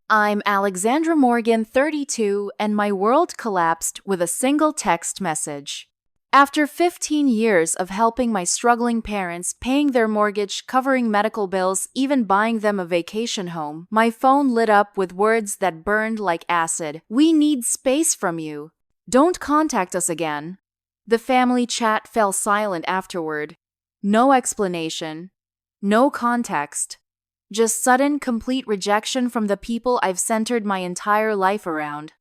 I'm Alexandra Morgan, 32, and my world collapsed with a single text message. After 15 years of helping my struggling parents, paying their mortgage, covering medical bills, even buying them a vacation home, my phone lit up with words that burned like acid. "We need space from you. Don't contact us again." The family chat fell silent afterward. No explanation. No context. Just sudden, complete rejection from the people I've centered my entire life around.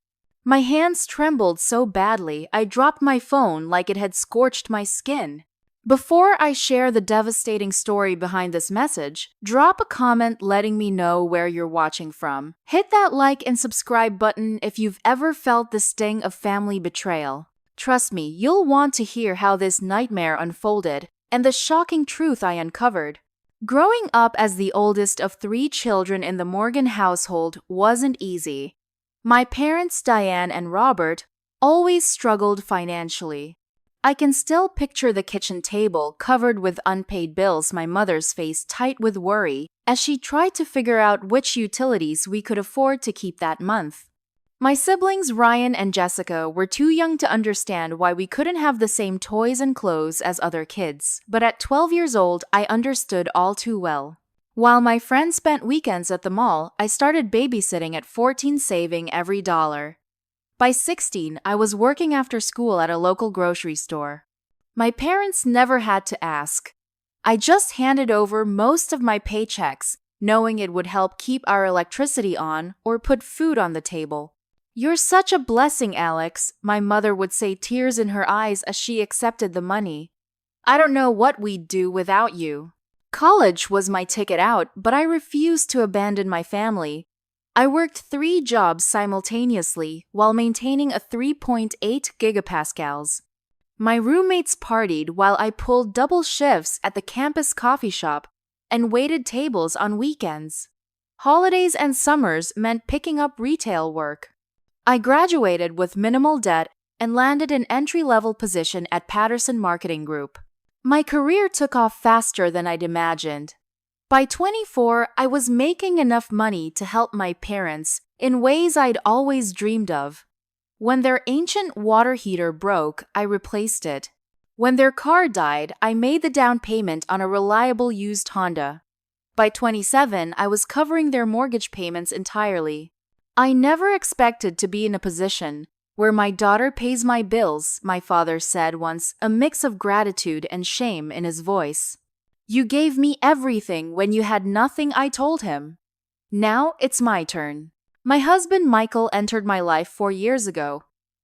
My hands trembled so badly, I dropped my phone like it had scorched my skin. Before I share the devastating story behind this message, drop a comment letting me know where you're watching from. Hit that like and subscribe button if you've ever felt the sting of family betrayal. Trust me, you'll want to hear how this nightmare unfolded and the shocking truth I uncovered. Growing up as the oldest of 3 children in the Morgan household wasn't easy. My parents, Diane and Robert, always struggled financially. I can still picture the kitchen table covered with unpaid bills, my mother's face tight with worry as she tried to figure out which utilities we could afford to keep that month. My siblings Ryan and Jessica were too young to understand why we couldn't have the same toys and clothes as other kids, but at 12 years old, I understood all too well. While my friends spent weekends at the mall, I started babysitting at 14, saving every dollar. By 16, I was working after school at a local grocery store. My parents never had to ask. I just handed over most of my paychecks, knowing it would help keep our electricity on or put food on the table. "You're such a blessing, Alex," my mother would say, tears in her eyes as she accepted the money. "I don't know what we'd do without you." College was my ticket out, but I refused to abandon my family. I worked 3 jobs simultaneously while maintaining a 3.8 gigapascals. My roommates partied while I pulled double shifts at the campus coffee shop and waited tables on weekends. Holidays and summers meant picking up retail work. I graduated with minimal debt and landed an entry-level position at Patterson Marketing Group. My career took off faster than I'd imagined. By 24, I was making enough money to help my parents in ways I'd always dreamed of. When their ancient water heater broke, I replaced it. When their car died, I made the down payment on a reliable used Honda. By 27, I was covering their mortgage payments entirely. "I never expected to be in a position where my daughter pays my bills," my father said once, a mix of gratitude and shame in his voice. "You gave me everything when you had nothing," I told him. Now it's my turn. My husband Michael entered my life 4 years ago.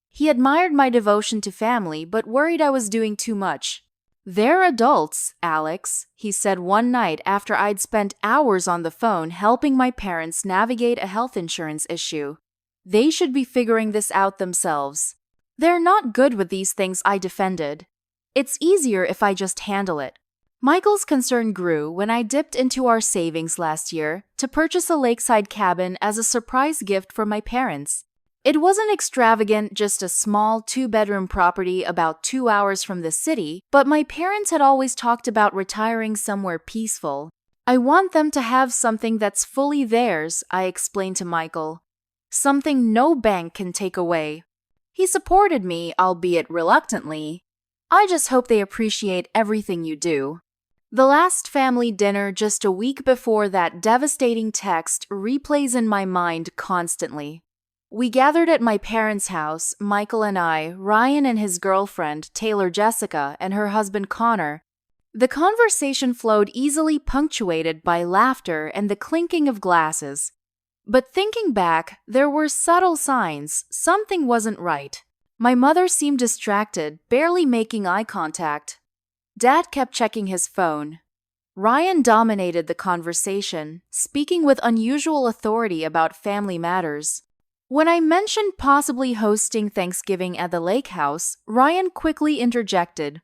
He admired my devotion to family but worried I was doing too much. "They're adults, Alex," he said one night after I'd spent hours on the phone helping my parents navigate a health insurance issue. "They should be figuring this out themselves." "They're not good with these things," I defended. "It's easier if I just handle it." Michael's concern grew when I dipped into our savings last year to purchase a lakeside cabin as a surprise gift for my parents. It wasn't extravagant, just a small 2-bedroom property about 2 hours from the city, but my parents had always talked about retiring somewhere peaceful. "I want them to have something that's fully theirs," I explained to Michael. "Something no bank can take away." He supported me, albeit reluctantly. "I just hope they appreciate everything you do." The last family dinner just a week before that devastating text replays in my mind constantly. We gathered at my parents' house, Michael and I, Ryan and his girlfriend, Taylor Jessica, and her husband Connor. The conversation flowed easily, punctuated by laughter and the clinking of glasses. But thinking back, there were subtle signs something wasn't right. My mother seemed distracted, barely making eye contact. Dad kept checking his phone. Ryan dominated the conversation, speaking with unusual authority about family matters. When I mentioned possibly hosting Thanksgiving at the lake house, Ryan quickly interjected.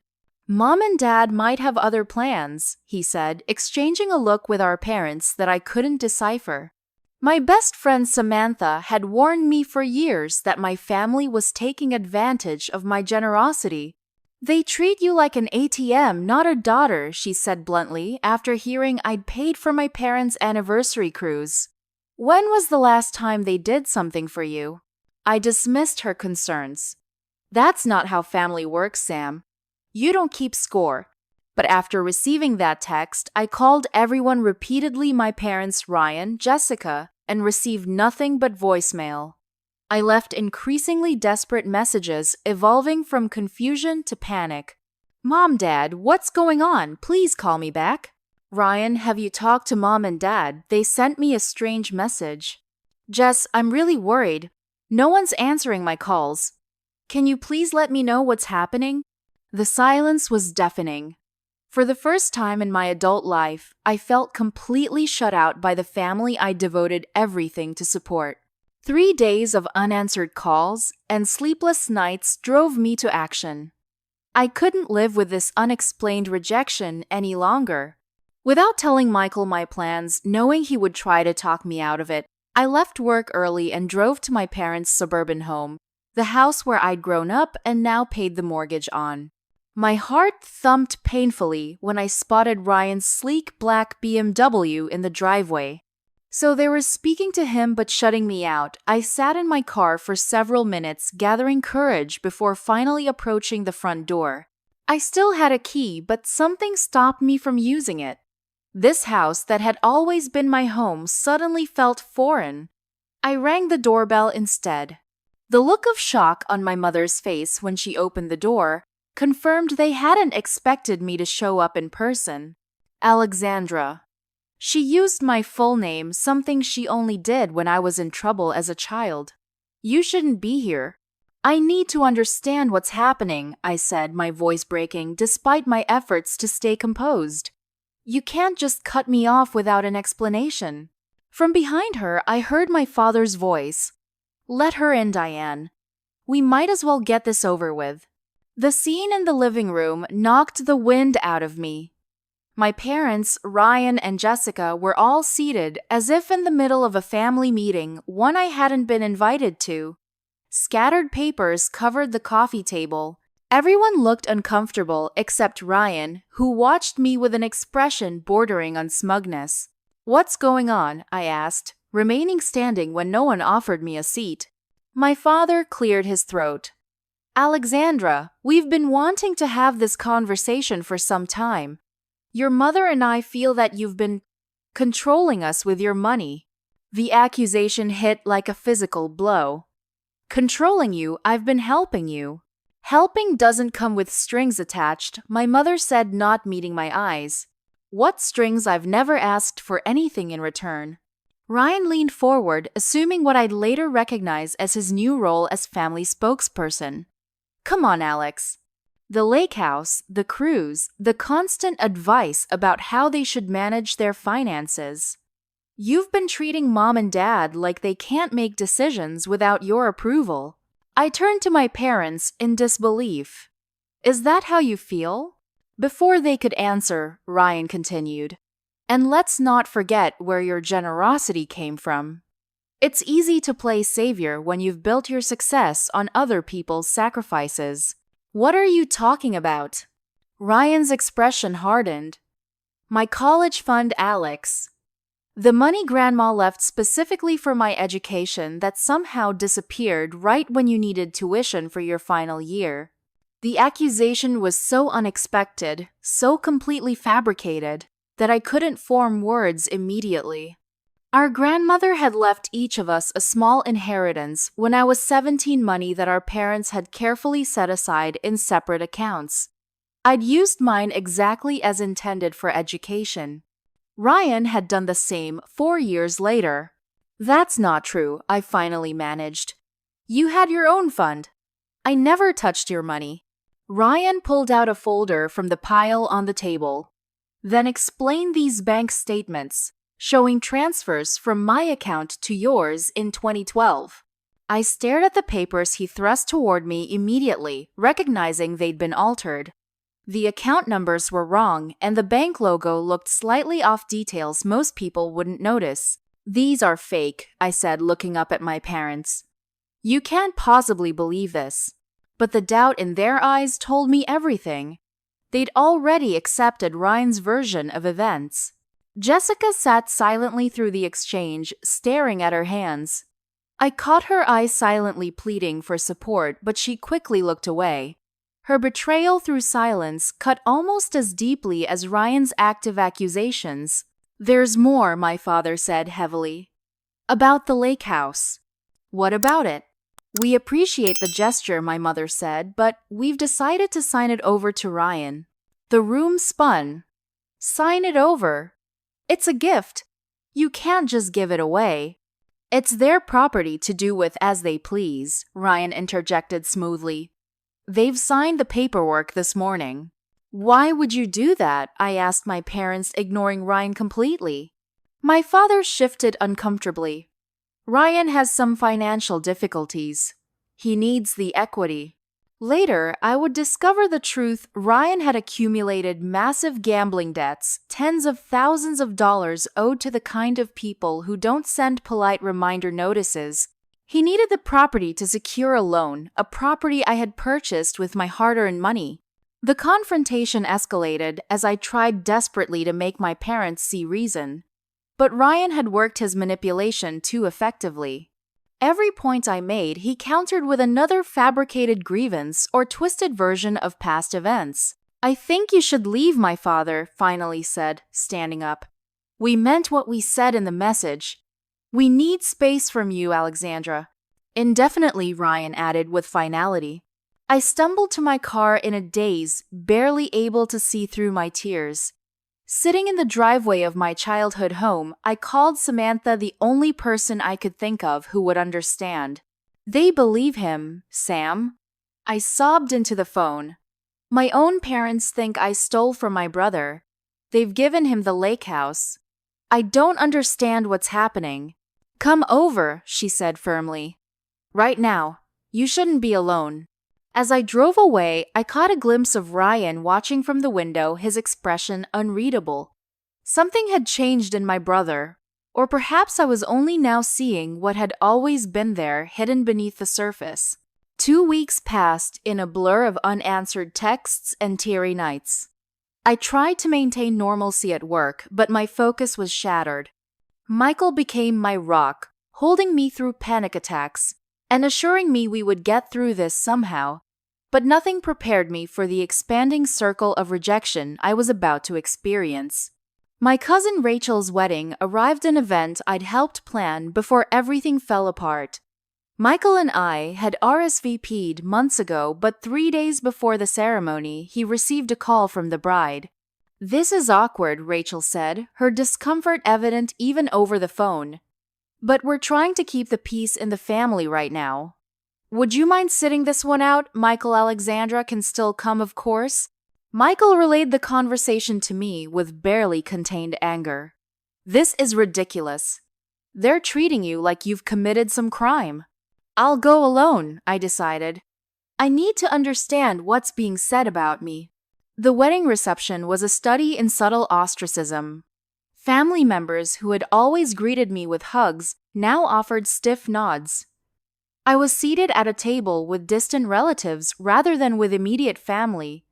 "Mom and Dad might have other plans," he said, exchanging a look with our parents that I couldn't decipher. My best friend Samantha had warned me for years that my family was taking advantage of my generosity. "They treat you like an ATM, not a daughter," she said bluntly after hearing I'd paid for my parents' anniversary cruise. When was the last time they did something for you? I dismissed her concerns. That's not how family works, Sam. You don't keep score. But after receiving that text, I called everyone repeatedly, my parents, Ryan, Jessica, and received nothing but voicemail. I left increasingly desperate messages, evolving from confusion to panic. Mom, Dad, what's going on? Please call me back. Ryan, have you talked to Mom and Dad? They sent me a strange message. Jess, I'm really worried. No one's answering my calls. Can you please let me know what's happening? The silence was deafening. For the first time in my adult life, I felt completely shut out by the family I devoted everything to support. 3 days of unanswered calls and sleepless nights drove me to action. I couldn't live with this unexplained rejection any longer. Without telling Michael my plans, knowing he would try to talk me out of it, I left work early and drove to my parents' suburban home, the house where I'd grown up and now paid the mortgage on. My heart thumped painfully when I spotted Ryan's sleek black BMW in the driveway. So they were speaking to him but shutting me out. I sat in my car for several minutes, gathering courage before finally approaching the front door. I still had a key, but something stopped me from using it. This house that had always been my home suddenly felt foreign. I rang the doorbell instead. The look of shock on my mother's face when she opened the door confirmed they hadn't expected me to show up in person. Alexandra. She used my full name, something she only did when I was in trouble as a child. You shouldn't be here. I need to understand what's happening, I said, my voice breaking despite my efforts to stay composed. You can't just cut me off without an explanation. From behind her, I heard my father's voice. Let her in, Diane. We might as well get this over with. The scene in the living room knocked the wind out of me. My parents, Ryan and Jessica, were all seated as if in the middle of a family meeting, one I hadn't been invited to. Scattered papers covered the coffee table. Everyone looked uncomfortable except Ryan, who watched me with an expression bordering on smugness. What's going on? I asked, remaining standing when no one offered me a seat. My father cleared his throat. Alexandra, we've been wanting to have this conversation for some time. Your mother and I feel that you've been controlling us with your money. The accusation hit like a physical blow. Controlling you, I've been helping you. Helping doesn't come with strings attached, my mother said, not meeting my eyes. What strings? I've never asked for anything in return. Ryan leaned forward, assuming what I'd later recognize as his new role as family spokesperson. Come on, Alex. The lake house, the cruise, the constant advice about how they should manage their finances. You've been treating Mom and Dad like they can't make decisions without your approval. I turned to my parents in disbelief. Is that how you feel? Before they could answer, Ryan continued. And let's not forget where your generosity came from. It's easy to play savior when you've built your success on other people's sacrifices. What are you talking about? Ryan's expression hardened. My college fund, Alex. The money Grandma left specifically for my education that somehow disappeared right when you needed tuition for your final year. The accusation was so unexpected, so completely fabricated, that I couldn't form words immediately. Our grandmother had left each of us a small inheritance when I was 17, money that our parents had carefully set aside in separate accounts. I'd used mine exactly as intended for education. Ryan had done the same 4 years later. That's not true, I finally managed. You had your own fund. I never touched your money. Ryan pulled out a folder from the pile on the table. Then explained these bank statements, showing transfers from my account to yours in 2012. I stared at the papers he thrust toward me immediately, recognizing they'd been altered. The account numbers were wrong, and the bank logo looked slightly off, details most people wouldn't notice. These are fake, I said, looking up at my parents. You can't possibly believe this. But the doubt in their eyes told me everything. They'd already accepted Ryan's version of events. Jessica sat silently through the exchange, staring at her hands. I caught her eyes silently pleading for support, but she quickly looked away. Her betrayal through silence cut almost as deeply as Ryan's active accusations. "There's more," my father said heavily. "About the lake house." "What about it?" "We appreciate the gesture," my mother said, "but we've decided to sign it over to Ryan." The room spun. "Sign it over? It's a gift. You can't just give it away." "It's their property to do with as they please," Ryan interjected smoothly. "They've signed the paperwork this morning." "Why would you do that?" I asked my parents, ignoring Ryan completely. My father shifted uncomfortably. "Ryan has some financial difficulties. He needs the equity." Later, I would discover the truth. Ryan had accumulated massive gambling debts, tens of thousands of dollars owed to the kind of people who don't send polite reminder notices. He needed the property to secure a loan, a property I had purchased with my hard-earned money. The confrontation escalated as I tried desperately to make my parents see reason. But Ryan had worked his manipulation too effectively. Every point I made, he countered with another fabricated grievance or twisted version of past events. "I think you should leave," my father finally said, standing up. "We meant what we said in the message. We need space from you, Alexandra." "Indefinitely," Ryan added with finality. I stumbled to my car in a daze, barely able to see through my tears. Sitting in the driveway of my childhood home, I called Samantha, the only person I could think of who would understand. "They believe him, Sam." I sobbed into the phone. "My own parents think I stole from my brother. They've given him the lake house. I don't understand what's happening." "Come over," she said firmly. "Right now. You shouldn't be alone." As I drove away, I caught a glimpse of Ryan watching from the window, his expression unreadable. Something had changed in my brother, or perhaps I was only now seeing what had always been there, hidden beneath the surface. 2 weeks passed in a blur of unanswered texts and teary nights. I tried to maintain normalcy at work, but my focus was shattered. Michael became my rock, holding me through panic attacks and assuring me we would get through this somehow. But nothing prepared me for the expanding circle of rejection I was about to experience. My cousin Rachel's wedding arrived, an event I'd helped plan, before everything fell apart. Michael and I had RSVP'd months ago, but 3 days before the ceremony, he received a call from the bride. "This is awkward," Rachel said, her discomfort evident even over the phone. "But we're trying to keep the peace in the family right now. Would you mind sitting this one out? Michael, Alexandra can still come, of course." Michael relayed the conversation to me with barely contained anger. "This is ridiculous. They're treating you like you've committed some crime." "I'll go alone," I decided. "I need to understand what's being said about me." The wedding reception was a study in subtle ostracism. Family members who had always greeted me with hugs now offered stiff nods. I was seated at a table with distant relatives rather than with immediate family.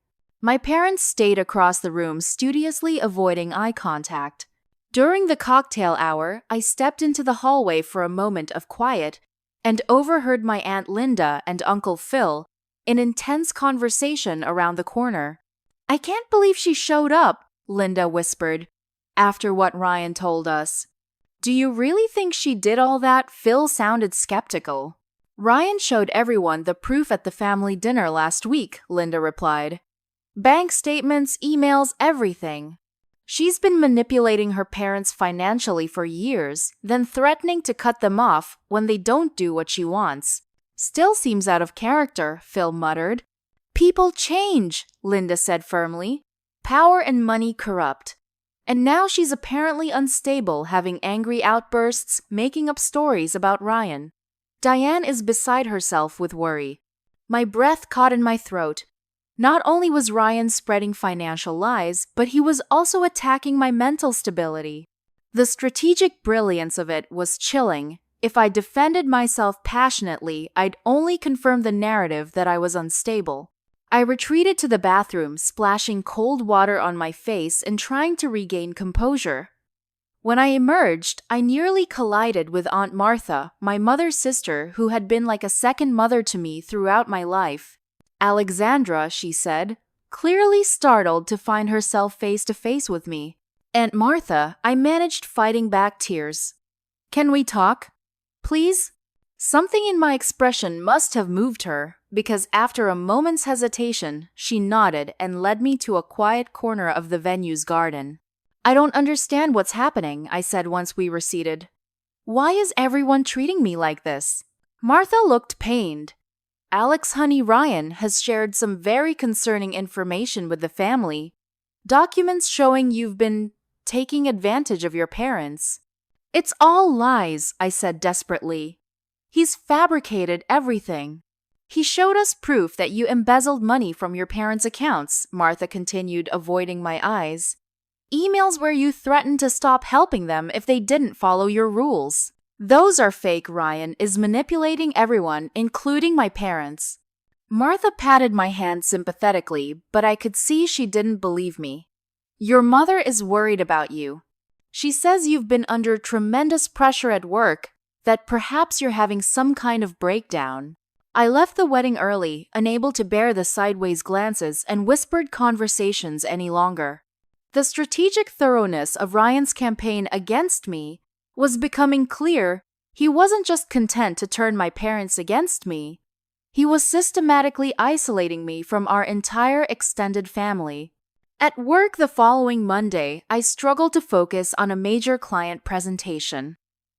My parents stayed across the room, studiously avoiding eye contact. During the cocktail hour, I stepped into the hallway for a moment of quiet and overheard my Aunt Linda and Uncle Phil in intense conversation around the corner. "I can't believe she showed up," Linda whispered, "after what Ryan told us." "Do you really think she did all that?" Phil sounded skeptical. "Ryan showed everyone the proof at the family dinner last week," Linda replied. "Bank statements, emails, everything. She's been manipulating her parents financially for years, then threatening to cut them off when they don't do what she wants. Still seems out of character," Phil muttered. "People change," Linda said firmly. "Power and money corrupt. And now she's apparently unstable, having angry outbursts, making up stories about Ryan. Diane is beside herself with worry." My breath caught in my throat. Not only was Ryan spreading financial lies, but he was also attacking my mental stability. The strategic brilliance of it was chilling. If I defended myself passionately, I'd only confirm the narrative that I was unstable. I retreated to the bathroom, splashing cold water on my face and trying to regain composure. When I emerged, I nearly collided with Aunt Martha, my mother's sister, who had been like a second mother to me throughout my life. "Alexandra," she said, clearly startled to find herself face to face with me. "Aunt Martha," I managed, fighting back tears. "Can we talk? Please?" Something in my expression must have moved her, because after a moment's hesitation, she nodded and led me to a quiet corner of the venue's garden. "I don't understand what's happening," I said once we were seated. "Why is everyone treating me like this?" Martha looked pained. "Alex, honey, Ryan has shared some very concerning information with the family. Documents showing you've been taking advantage of your parents." "It's all lies," I said desperately. "He's fabricated everything." "He showed us proof that you embezzled money from your parents' accounts," Martha continued, avoiding my eyes. "Emails where you threatened to stop helping them if they didn't follow your rules. Those are fake. Ryan is manipulating everyone, including my parents." Martha patted my hand sympathetically, but I could see she didn't believe me. "Your mother is worried about you. She says you've been under tremendous pressure at work, that perhaps you're having some kind of breakdown." I left the wedding early, unable to bear the sideways glances and whispered conversations any longer. The strategic thoroughness of Ryan's campaign against me was becoming clear. He wasn't just content to turn my parents against me. He was systematically isolating me from our entire extended family. At work the following Monday, I struggled to focus on a major client presentation.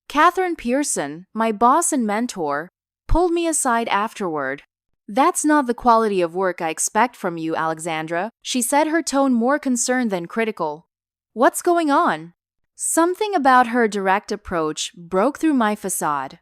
Catherine Pearson, my boss and mentor, pulled me aside afterward. "That's not the quality of work I expect from you, Alexandra," she said, her tone more concerned than critical. "What's going on?" Something about her direct approach broke through my facade.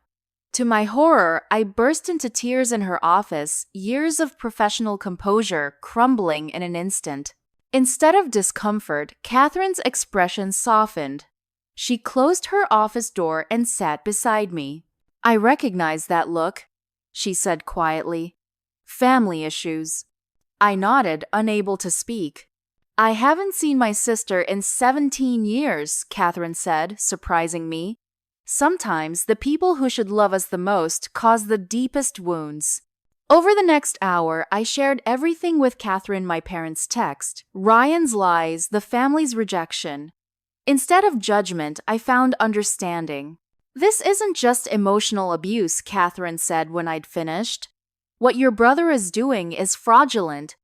To my horror, I burst into tears in her office, years of professional composure crumbling in an instant. Instead of discomfort, Catherine's expression softened. She closed her office door and sat beside me. "I recognize that look," she said quietly. "Family issues." I nodded, unable to speak. "I haven't seen my sister in 17 years, Catherine said, surprising me. "Sometimes the people who should love us the most cause the deepest wounds." Over the next hour, I shared everything with Catherine: my parents' text, Ryan's lies, the family's rejection. Instead of judgment, I found understanding. "This isn't just emotional abuse," Catherine said when I'd finished. "What your brother is doing is fraudulent.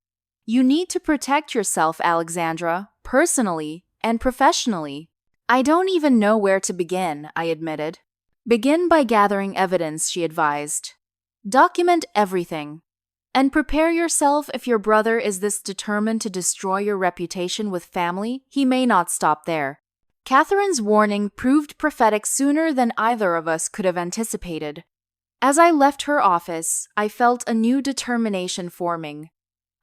You need to protect yourself, Alexandra, personally and professionally." "I don't even know where to begin," I admitted. "Begin by gathering evidence," she advised. "Document everything. And prepare yourself. If your brother is this determined to destroy your reputation with family, he may not stop there." Catherine's warning proved prophetic sooner than either of us could have anticipated. As I left her office, I felt a new determination forming.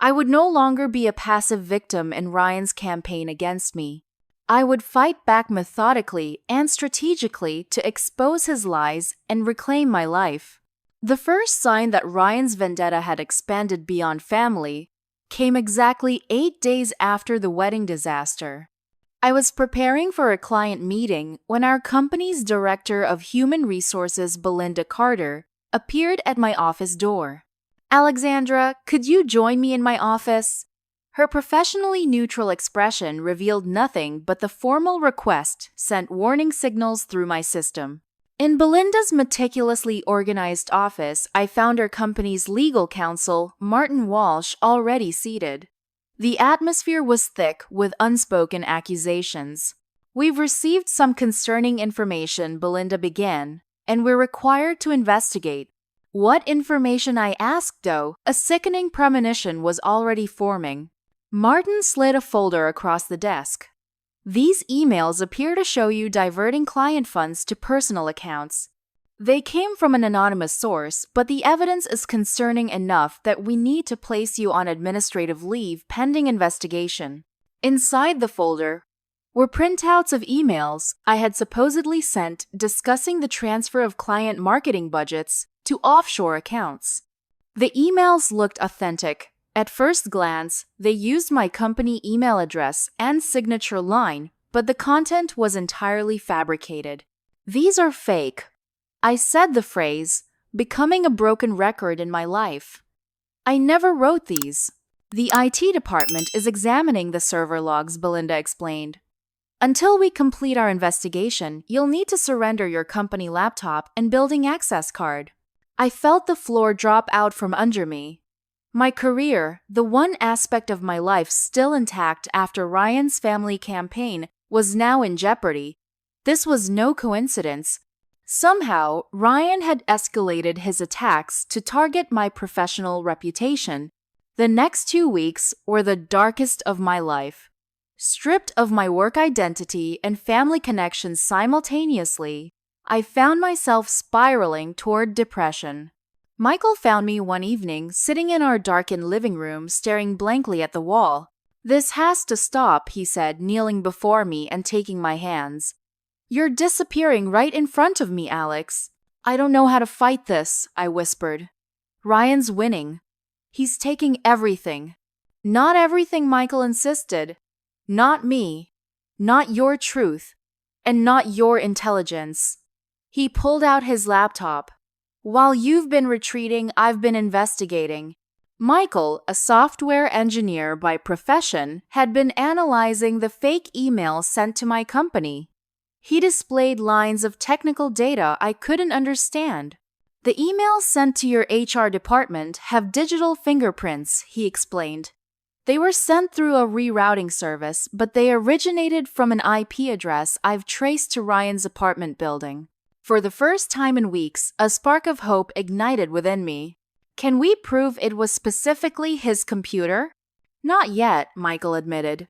I would no longer be a passive victim in Ryan's campaign against me. I would fight back methodically and strategically to expose his lies and reclaim my life. The first sign that Ryan's vendetta had expanded beyond family came exactly 8 days after the wedding disaster. I was preparing for a client meeting when our company's Director of Human Resources, Belinda Carter, appeared at my office door. "Alexandra, could you join me in my office?" Her professionally neutral expression revealed nothing but the formal request sent warning signals through my system. In Belinda's meticulously organized office, I found our company's legal counsel, Martin Walsh, already seated. The atmosphere was thick with unspoken accusations. "We've received some concerning information," Belinda began, "and we're required to investigate." What information, I asked, though? A sickening premonition was already forming. Martin slid a folder across the desk. "These emails appear to show you diverting client funds to personal accounts. They came from an anonymous source, but the evidence is concerning enough that we need to place you on administrative leave pending investigation." Inside the folder were printouts of emails I had supposedly sent discussing the transfer of client marketing budgets to offshore accounts. The emails looked authentic. At first glance, they used my company email address and signature line, but the content was entirely fabricated. "These are fake." I said the phrase, becoming a broken record in my life. "I never wrote these." "The IT department is examining the server logs," Belinda explained. "Until we complete our investigation, you'll need to surrender your company laptop and building access card." I felt the floor drop out from under me. My career, the one aspect of my life still intact after Ryan's family campaign, was now in jeopardy. This was no coincidence. Somehow, Ryan had escalated his attacks to target my professional reputation. The next 2 weeks were the darkest of my life. Stripped of my work identity and family connections simultaneously, I found myself spiraling toward depression. Michael found me one evening sitting in our darkened living room staring blankly at the wall. "This has to stop," he said, kneeling before me and taking my hands. "You're disappearing right in front of me, Alex." "I don't know how to fight this," I whispered. "Ryan's winning. He's taking everything." "Not everything," Michael insisted. "Not me. Not your truth. And not your intelligence." He pulled out his laptop. "While you've been retreating, I've been investigating." Michael, a software engineer by profession, had been analyzing the fake emails sent to my company. He displayed lines of technical data I couldn't understand. "The emails sent to your HR department have digital fingerprints," he explained. "They were sent through a rerouting service, but they originated from an IP address I've traced to Ryan's apartment building." For the first time in weeks, a spark of hope ignited within me. "Can we prove it was specifically his computer?" "Not yet," Michael admitted.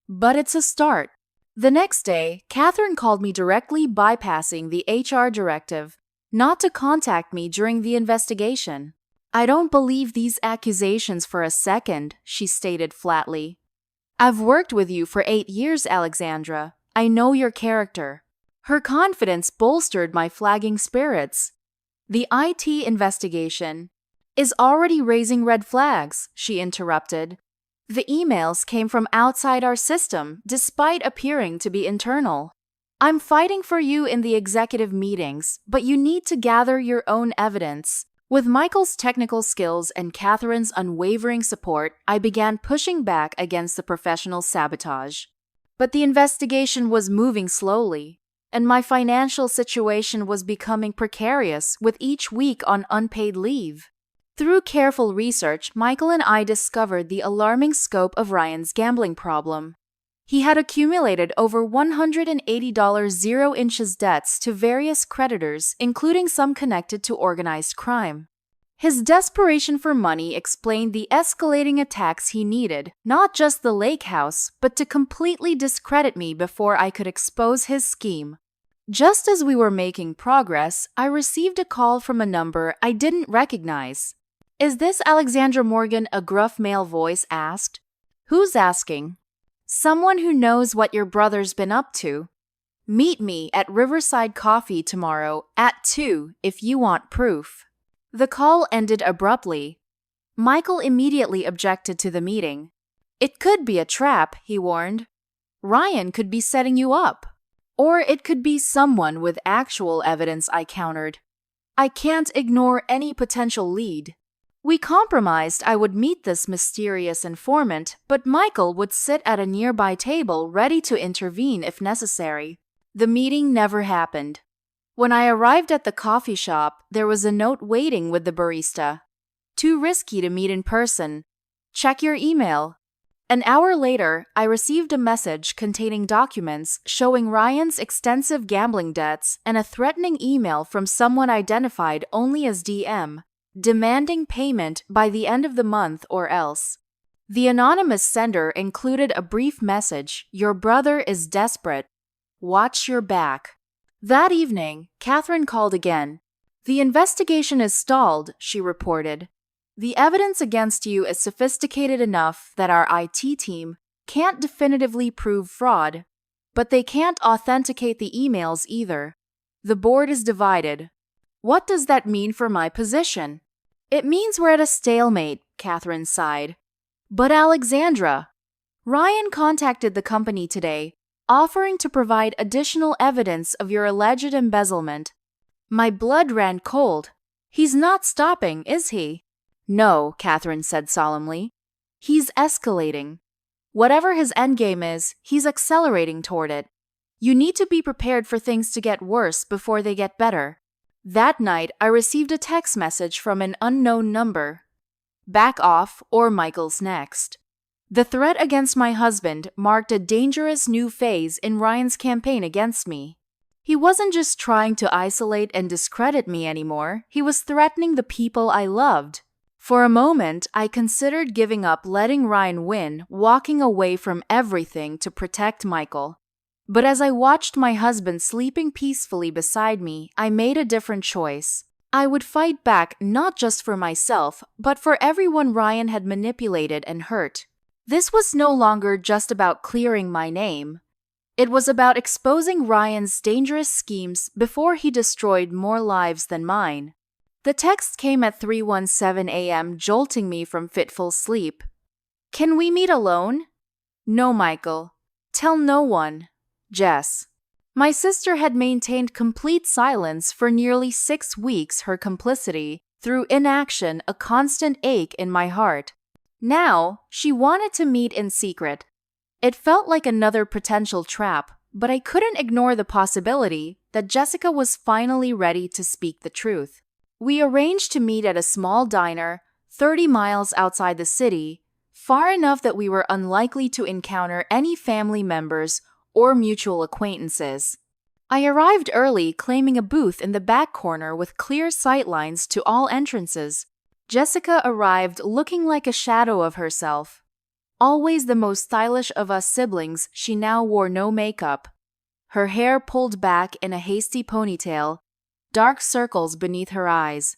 "But it's a start." The next day, Catherine called me directly, bypassing the HR directive not to contact me during the investigation. "I don't believe these accusations for a second," she stated flatly. "I've worked with you for 8 years, Alexandra. I know your character." Her confidence bolstered my flagging spirits. "The IT investigation is already raising red flags," she interrupted. "The emails came from outside our system, despite appearing to be internal. I'm fighting for you in the executive meetings, but you need to gather your own evidence." With Michael's technical skills and Catherine's unwavering support, I began pushing back against the professional sabotage. But the investigation was moving slowly, and my financial situation was becoming precarious with each week on unpaid leave. Through careful research, Michael and I discovered the alarming scope of Ryan's gambling problem. He had accumulated over $180 zero-inches debts to various creditors, including some connected to organized crime. His desperation for money explained the escalating attacks he needed, not just the lake house, but to completely discredit me before I could expose his scheme. Just as we were making progress, I received a call from a number I didn't recognize. "Is this Alexandra Morgan?" a gruff male voice asked. "Who's asking?" "Someone who knows what your brother's been up to. Meet me at Riverside Coffee tomorrow at 2 if you want proof." The call ended abruptly. Michael immediately objected to the meeting. "It could be a trap," he warned. "Ryan could be setting you up. Or it could be someone with actual evidence," I countered. "I can't ignore any potential lead." We compromised I would meet this mysterious informant, but Michael would sit at a nearby table ready to intervene if necessary. The meeting never happened. When I arrived at the coffee shop, there was a note waiting with the barista. "Too risky to meet in person. Check your email." An hour later, I received a message containing documents showing Ryan's extensive gambling debts and a threatening email from someone identified only as DM, demanding payment by the end of the month or else. The anonymous sender included a brief message: "Your brother is desperate. Watch your back." That evening, Catherine called again. "The investigation is stalled," she reported. "The evidence against you is sophisticated enough that our IT team can't definitively prove fraud, but they can't authenticate the emails either. The board is divided." "What does that mean for my position?" "It means we're at a stalemate," Catherine sighed. "But Alexandra, Ryan contacted the company today. offering to provide additional evidence of your alleged embezzlement. My blood ran cold. He's not stopping, is he? No, Catherine said solemnly. He's escalating. Whatever his endgame is, he's accelerating toward it. You need to be prepared for things to get worse before they get better. That night, I received a text message from an unknown number. Back off, or Michael's next. The threat against my husband marked a dangerous new phase in Ryan's campaign against me. He wasn't just trying to isolate and discredit me anymore, he was threatening the people I loved. For a moment, I considered giving up letting Ryan win, walking away from everything to protect Michael. But as I watched my husband sleeping peacefully beside me, I made a different choice. I would fight back not just for myself, but for everyone Ryan had manipulated and hurt. This was no longer just about clearing my name. It was about exposing Ryan's dangerous schemes before he destroyed more lives than mine. The text came at 3:17 a.m., jolting me from fitful sleep. Can we meet alone? No, Michael. Tell no one. Jess. My sister had maintained complete silence for nearly 6 weeks, her complicity, through inaction, a constant ache in my heart. Now, she wanted to meet in secret. It felt like another potential trap, but I couldn't ignore the possibility that Jessica was finally ready to speak the truth. We arranged to meet at a small diner, 30 miles outside the city, far enough that we were unlikely to encounter any family members or mutual acquaintances. I arrived early, claiming a booth in the back corner with clear sightlines to all entrances. Jessica arrived looking like a shadow of herself. Always the most stylish of us siblings, she now wore no makeup. Her hair pulled back in a hasty ponytail, dark circles beneath her eyes.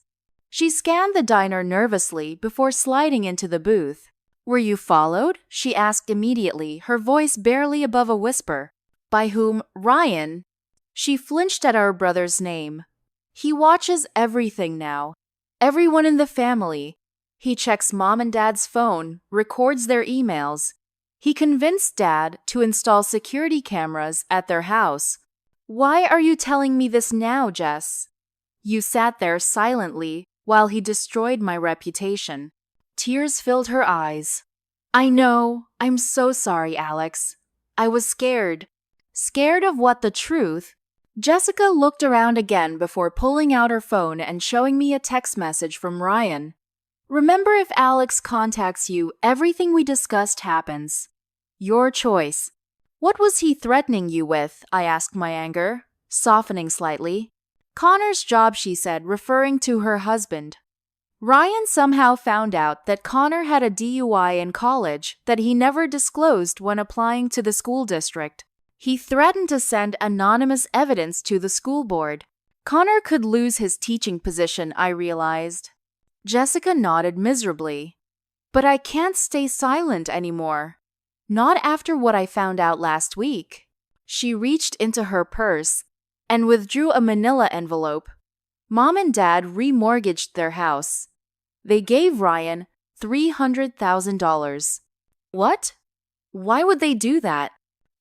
She scanned the diner nervously before sliding into the booth. Were you followed? She asked immediately, her voice barely above a whisper. By whom? Ryan. She flinched at our brother's name. He watches everything now. Everyone in the family. He checks Mom and Dad's phone, records their emails. He convinced Dad to install security cameras at their house. Why are you telling me this now, Jess? You sat there silently while he destroyed my reputation. Tears filled her eyes. I know. I'm so sorry, Alex. I was scared. Scared of what? The truth? Jessica looked around again before pulling out her phone and showing me a text message from Ryan. Remember, if Alex contacts you, everything we discussed happens. Your choice. What was he threatening you with? I asked, my anger softening slightly. Connor's job, she said, referring to her husband. Ryan somehow found out that Connor had a DUI in college that he never disclosed when applying to the school district. He threatened to send anonymous evidence to the school board. Connor could lose his teaching position, I realized. Jessica nodded miserably. But I can't stay silent anymore. Not after what I found out last week. She reached into her purse and withdrew a manila envelope. Mom and Dad remortgaged their house. They gave Ryan $300,000. What? Why would they do that?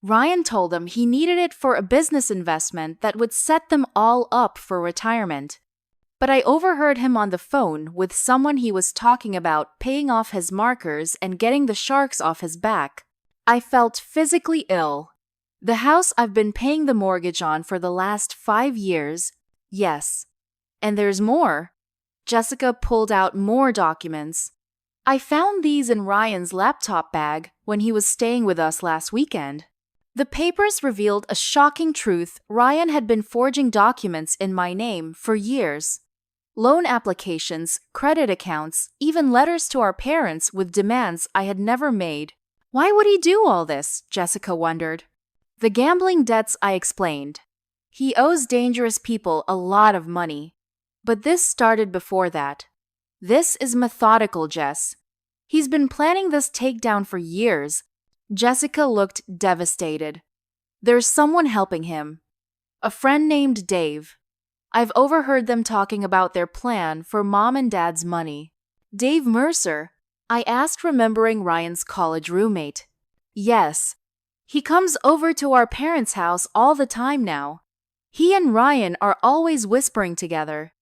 Ryan told them he needed it for a business investment that would set them all up for retirement. But I overheard him on the phone with someone he was talking about paying off his markers and getting the sharks off his back. I felt physically ill. The house I've been paying the mortgage on for the last 5 years, yes. And there's more. Jessica pulled out more documents. I found these in Ryan's laptop bag when he was staying with us last weekend. The papers revealed a shocking truth. Ryan had been forging documents in my name for years. Loan applications, credit accounts, even letters to our parents with demands I had never made. Why would he do all this? Jessica wondered. The gambling debts, I explained. He owes dangerous people a lot of money. But this started before that. This is methodical, Jess. He's been planning this takedown for years. Jessica looked devastated. There's someone helping him. A friend named Dave. I've overheard them talking about their plan for Mom and Dad's money. Dave Mercer? I asked, remembering Ryan's college roommate. Yes. He comes over to our parents' house all the time now. He and Ryan are always whispering together.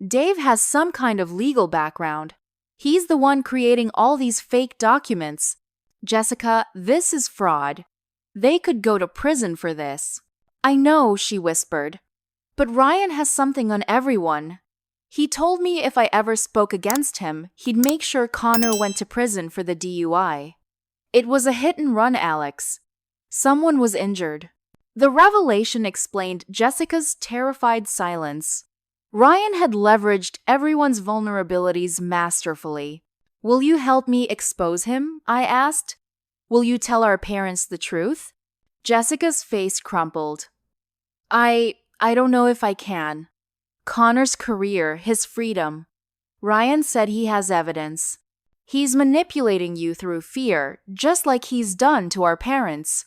Dave has some kind of legal background. He's the one creating all these fake documents. Jessica, this is fraud. They could go to prison for this. I know, she whispered. But Ryan has something on everyone. He told me if I ever spoke against him, he'd make sure Connor went to prison for the DUI. It was a hit and run, Alex. Someone was injured. The revelation explained Jessica's terrified silence. Ryan had leveraged everyone's vulnerabilities masterfully. Will you help me expose him? I asked. Will you tell our parents the truth? Jessica's face crumpled. I don't know if I can. Connor's career, his freedom. Ryan said he has evidence. He's manipulating you through fear, just like he's done to our parents.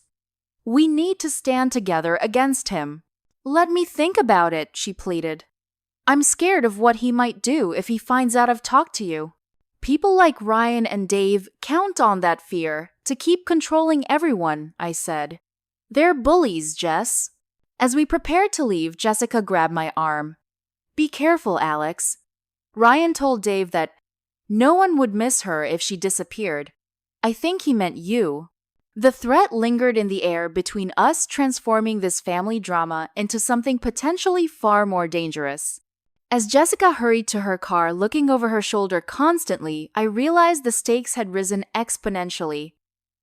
We need to stand together against him. Let me think about it, she pleaded. I'm scared of what he might do if he finds out I've talked to you. People like Ryan and Dave count on that fear to keep controlling everyone, I said. They're bullies, Jess. As we prepared to leave, Jessica grabbed my arm. Be careful, Alex. Ryan told Dave that no one would miss her if she disappeared. I think he meant you. The threat lingered in the air between us transforming this family drama into something potentially far more dangerous. As Jessica hurried to her car, looking over her shoulder constantly, I realized the stakes had risen exponentially.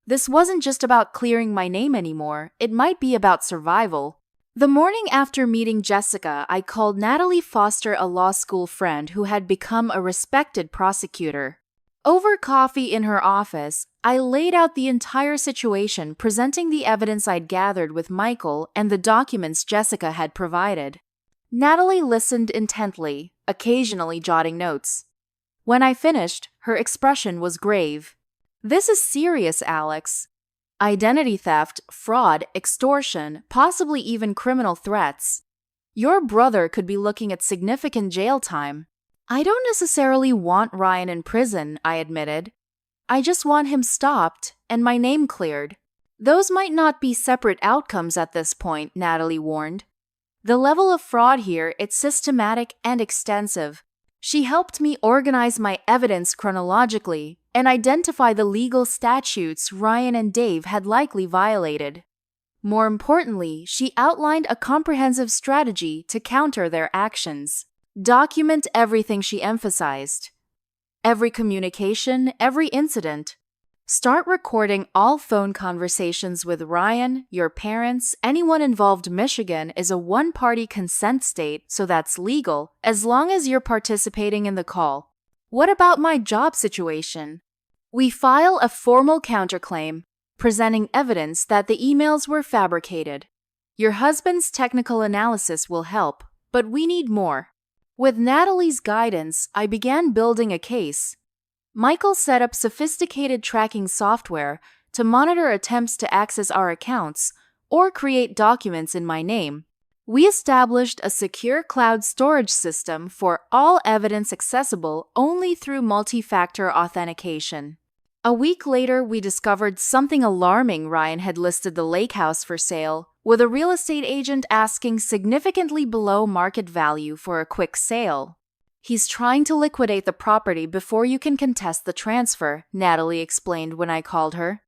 This wasn't just about clearing my name anymore, it might be about survival. The morning after meeting Jessica, I called Natalie Foster, a law school friend who had become a respected prosecutor. Over coffee in her office, I laid out the entire situation, presenting the evidence I'd gathered with Michael and the documents Jessica had provided. Natalie listened intently, occasionally jotting notes. When I finished, her expression was grave. This is serious, Alex. Identity theft, fraud, extortion, possibly even criminal threats. Your brother could be looking at significant jail time. I don't necessarily want Ryan in prison, I admitted. I just want him stopped and my name cleared. Those might not be separate outcomes at this point, Natalie warned. The level of fraud here, it's systematic and extensive. She helped me organize my evidence chronologically and identify the legal statutes Ryan and Dave had likely violated. More importantly, she outlined a comprehensive strategy to counter their actions. Document everything, she emphasized. Every communication, every incident. Start recording all phone conversations with Ryan, your parents, anyone involved. Michigan is a one-party consent state, so that's legal, as long as you're participating in the call. What about my job situation? We file a formal counterclaim, presenting evidence that the emails were fabricated. Your husband's technical analysis will help, but we need more. With Natalie's guidance, I began building a case. Michael set up sophisticated tracking software to monitor attempts to access our accounts or create documents in my name. We established a secure cloud storage system for all evidence accessible only through multi-factor authentication. A week later, we discovered something alarming. Ryan had listed the lake house for sale, with a real estate agent asking significantly below market value for a quick sale. He's trying to liquidate the property before you can contest the transfer, Natalie explained when I called her.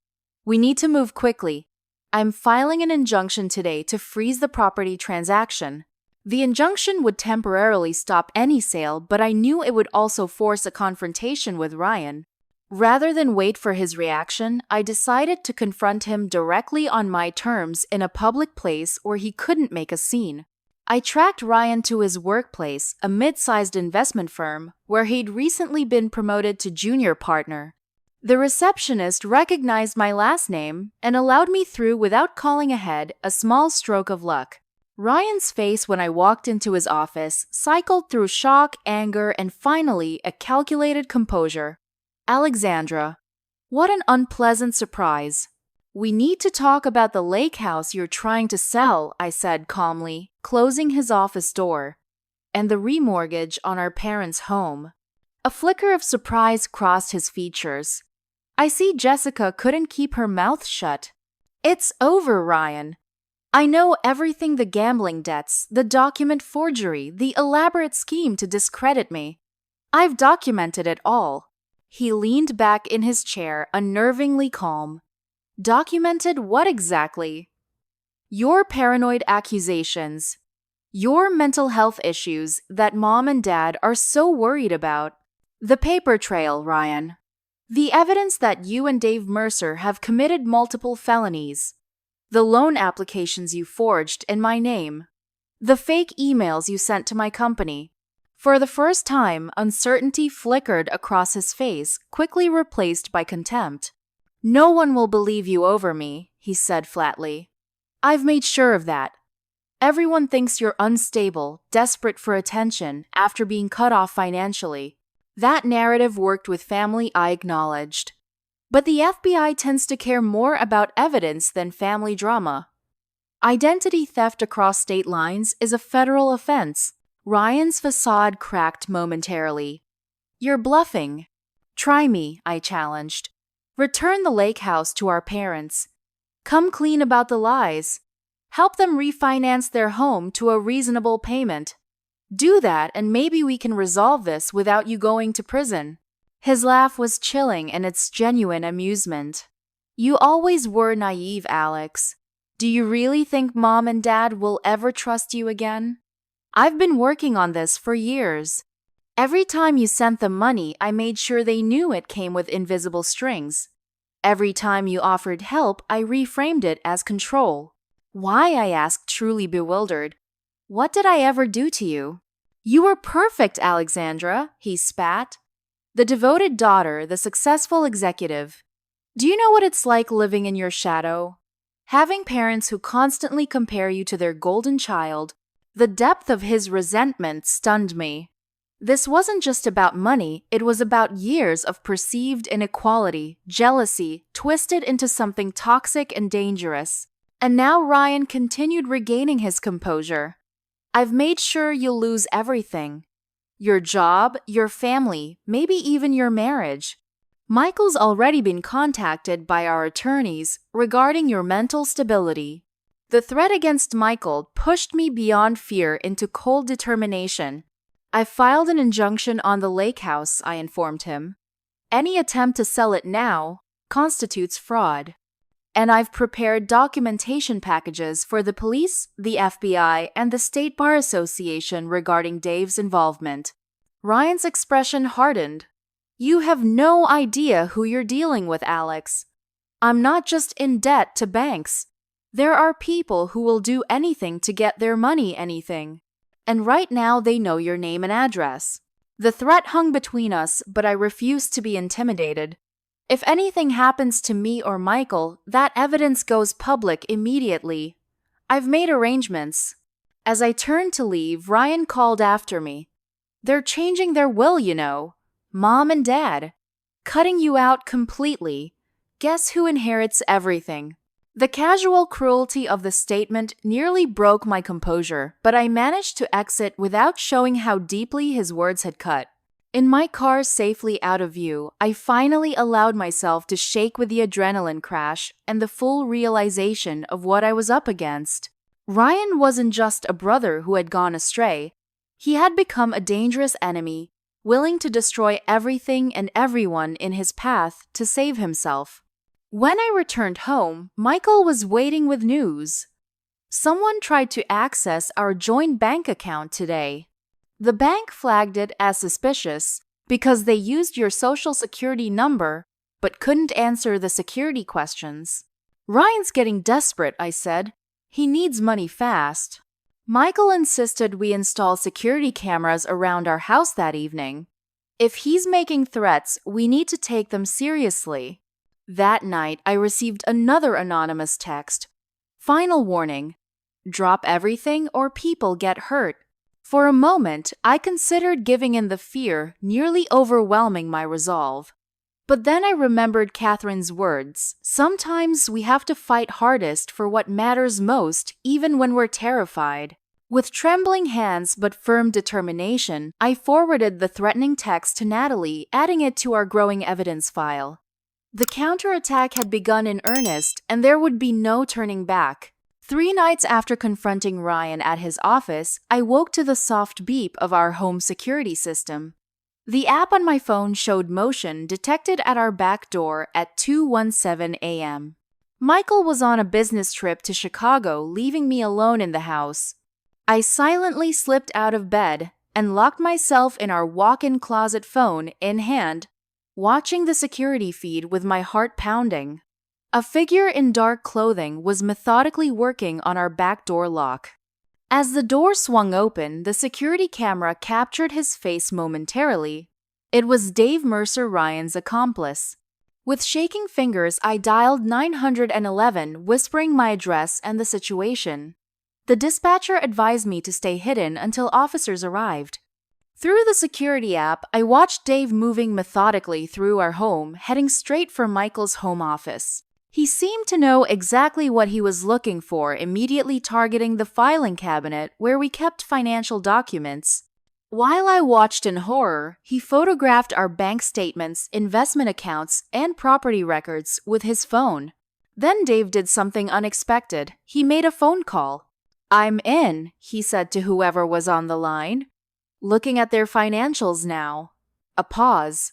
We need to move quickly. I'm filing an injunction today to freeze the property transaction. The injunction would temporarily stop any sale, but I knew it would also force a confrontation with Ryan. Rather than wait for his reaction, I decided to confront him directly on my terms in a public place where he couldn't make a scene. I tracked Ryan to his workplace, a mid-sized investment firm, where he'd recently been promoted to junior partner. The receptionist recognized my last name and allowed me through without calling ahead, a small stroke of luck. Ryan's face when I walked into his office cycled through shock, anger, and finally a calculated composure. Alexandra, what an unpleasant surprise. We need to talk about the lake house you're trying to sell, I said calmly, closing his office door. And the remortgage on our parents' home. A flicker of surprise crossed his features. I see Jessica couldn't keep her mouth shut. It's over, Ryan. I know everything: the gambling debts, the document forgery, the elaborate scheme to discredit me. I've documented it all. He leaned back in his chair, unnervingly calm. Documented what exactly? Your paranoid accusations. Your mental health issues that mom and dad are so worried about. The paper trail, Ryan. The evidence that you and Dave Mercer have committed multiple felonies. The loan applications you forged in my name. The fake emails you sent to my company. For the first time, uncertainty flickered across his face, quickly replaced by contempt. No one will believe you over me, he said flatly. I've made sure of that. Everyone thinks you're unstable, desperate for attention after being cut off financially. That narrative worked with family, I acknowledged. But the FBI tends to care more about evidence than family drama. Identity theft across state lines is a federal offense. Ryan's facade cracked momentarily. You're bluffing. Try me, I challenged. Return the lake house to our parents. Come clean about the lies. Help them refinance their home to a reasonable payment. Do that, and maybe we can resolve this without you going to prison. His laugh was chilling in its genuine amusement. You always were naive, Alex. Do you really think mom and dad will ever trust you again? I've been working on this for years. Every time you sent them money, I made sure they knew it came with invisible strings. Every time you offered help, I reframed it as control. Why? I asked, truly bewildered. What did I ever do to you? You were perfect, Alexandra, he spat. The devoted daughter, the successful executive. Do you know what it's like living in your shadow? Having parents who constantly compare you to their golden child. The depth of his resentment stunned me. This wasn't just about money, it was about years of perceived inequality, jealousy, twisted into something toxic and dangerous. And now Ryan continued, regaining his composure. I've made sure you'll lose everything. Your job, your family, maybe even your marriage. Michael's already been contacted by our attorneys regarding your mental stability. The threat against Michael pushed me beyond fear into cold determination. I filed an injunction on the lake house, I informed him. Any attempt to sell it now constitutes fraud. And I've prepared documentation packages for the police, the FBI, and the State Bar Association regarding Dave's involvement. Ryan's expression hardened. You have no idea who you're dealing with, Alex. I'm not just in debt to banks. There are people who will do anything to get their money, anything. And right now they know your name and address. The threat hung between us, but I refused to be intimidated. If anything happens to me or Michael, that evidence goes public immediately. I've made arrangements. As I turned to leave, Ryan called after me. They're changing their will, you know. Mom and Dad. Cutting you out completely. Guess who inherits everything? The casual cruelty of the statement nearly broke my composure, but I managed to exit without showing how deeply his words had cut. In my car, safely out of view, I finally allowed myself to shake with the adrenaline crash and the full realization of what I was up against. Ryan wasn't just a brother who had gone astray. He had become a dangerous enemy, willing to destroy everything and everyone in his path to save himself. When I returned home, Michael was waiting with news. Someone tried to access our joint bank account today. The bank flagged it as suspicious because they used your social security number but couldn't answer the security questions. Ryan's getting desperate, I said. He needs money fast. Michael insisted we install security cameras around our house that evening. If he's making threats, we need to take them seriously. That night, I received another anonymous text. Final warning. Drop everything or people get hurt. For a moment, I considered giving in, the fear nearly overwhelming my resolve. But then I remembered Catherine's words. Sometimes we have to fight hardest for what matters most, even when we're terrified. With trembling hands but firm determination, I forwarded the threatening text to Natalie, adding it to our growing evidence file. The counterattack had begun in earnest, and there would be no turning back. 3 nights after confronting Ryan at his office, I woke to the soft beep of our home security system. The app on my phone showed motion detected at our back door at 2:17 a.m. Michael was on a business trip to Chicago, leaving me alone in the house. I silently slipped out of bed and locked myself in our walk-in closet, phone in hand, watching the security feed with my heart pounding. A figure in dark clothing was methodically working on our back door lock. As the door swung open, the security camera captured his face momentarily. It was Dave Mercer, Ryan's accomplice. With shaking fingers, I dialed 911, whispering my address and the situation. The dispatcher advised me to stay hidden until officers arrived. Through the security app, I watched Dave moving methodically through our home, heading straight for Michael's home office. He seemed to know exactly what he was looking for, immediately targeting the filing cabinet where we kept financial documents. While I watched in horror, he photographed our bank statements, investment accounts, and property records with his phone. Then Dave did something unexpected. He made a phone call. "I'm in," he said to whoever was on the line. "Looking at their financials now." A pause.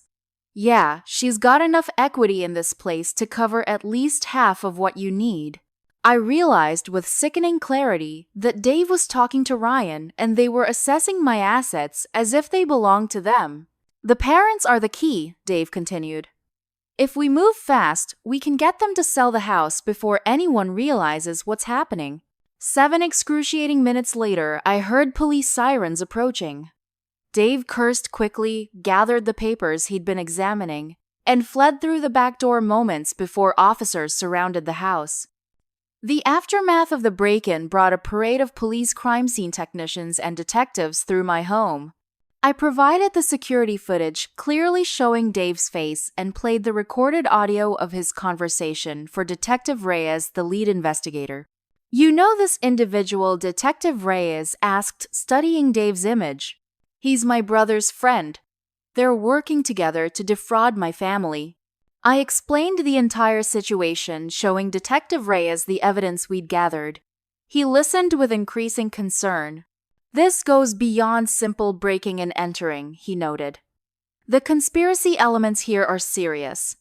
"Yeah, she's got enough equity in this place to cover at least half of what you need." I realized with sickening clarity that Dave was talking to Ryan and they were assessing my assets as if they belonged to them. "The parents are the key," Dave continued. "If we move fast, we can get them to sell the house before anyone realizes what's happening." 7 excruciating minutes later, I heard police sirens approaching. Dave cursed quickly, gathered the papers he'd been examining, and fled through the back door moments before officers surrounded the house. The aftermath of the break-in brought a parade of police crime scene technicians and detectives through my home. I provided the security footage clearly showing Dave's face and played the recorded audio of his conversation for Detective Reyes, the lead investigator. "You know this individual?" Detective Reyes asked, studying Dave's image. "He's my brother's friend. They're working together to defraud my family." I explained the entire situation, showing Detective Reyes the evidence we'd gathered. He listened with increasing concern. "This goes beyond simple breaking and entering," he noted. "The conspiracy elements here are serious.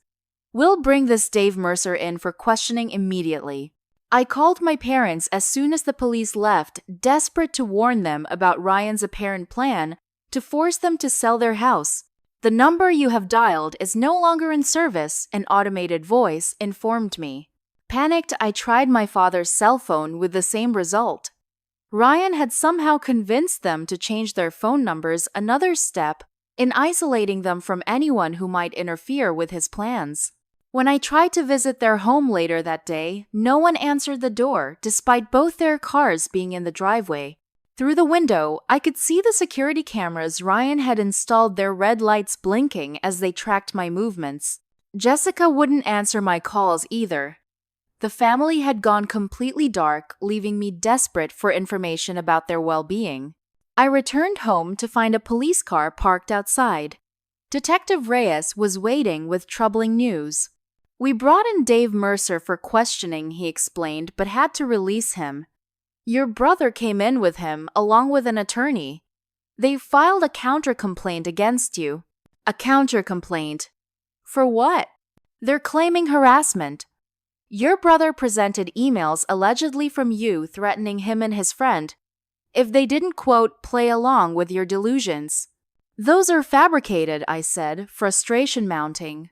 We'll bring this Dave Mercer in for questioning immediately." I called my parents as soon as the police left, desperate to warn them about Ryan's apparent plan to force them to sell their house. "The number you have dialed is no longer in service," an automated voice informed me. Panicked, I tried my father's cell phone with the same result. Ryan had somehow convinced them to change their phone numbers, another step in isolating them from anyone who might interfere with his plans. When I tried to visit their home later that day, no one answered the door, despite both their cars being in the driveway. Through the window, I could see the security cameras Ryan had installed, their red lights blinking as they tracked my movements. Jessica wouldn't answer my calls either. The family had gone completely dark, leaving me desperate for information about their well-being. I returned home to find a police car parked outside. Detective Reyes was waiting with troubling news. "We brought in Dave Mercer for questioning," he explained, "but had to release him. Your brother came in with him, along with an attorney. They filed a counter-complaint against you." "A counter-complaint? For what?" "They're claiming harassment. Your brother presented emails allegedly from you threatening him and his friend if they didn't, quote, play along with your delusions." "Those are fabricated," I said, frustration mounting.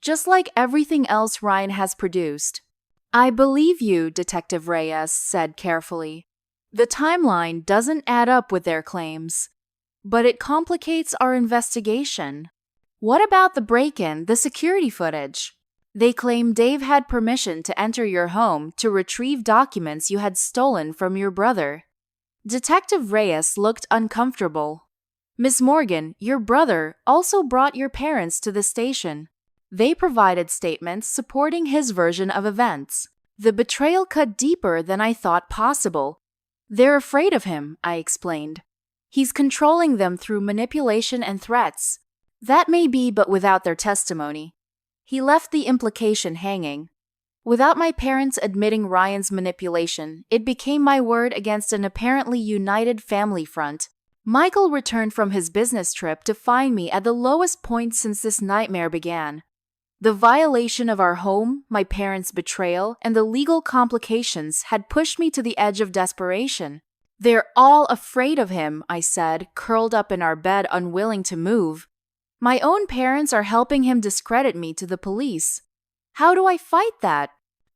"Just like everything else Ryan has produced." "I believe you," Detective Reyes said carefully. "The timeline doesn't add up with their claims, but it complicates our investigation." "What about the break-in, the security footage?" "They claim Dave had permission to enter your home to retrieve documents you had stolen from your brother." Detective Reyes looked uncomfortable. "Miss Morgan, your brother also brought your parents to the station. They provided statements supporting his version of events. The betrayal cut deeper than I thought possible. They're afraid of him," I explained. "He's controlling them through manipulation and threats." "That may be, but without their testimony." He left the implication hanging. Without my parents admitting Ryan's manipulation, it became my word against an apparently united family front. Michael returned from his business trip to find me at the lowest point since this nightmare began. The violation of our home, my parents' betrayal, and the legal complications had pushed me to the edge of desperation. "They're all afraid of him," I said, curled up in our bed, unwilling to move. "My own parents are helping him discredit me to the police. How do I fight that?"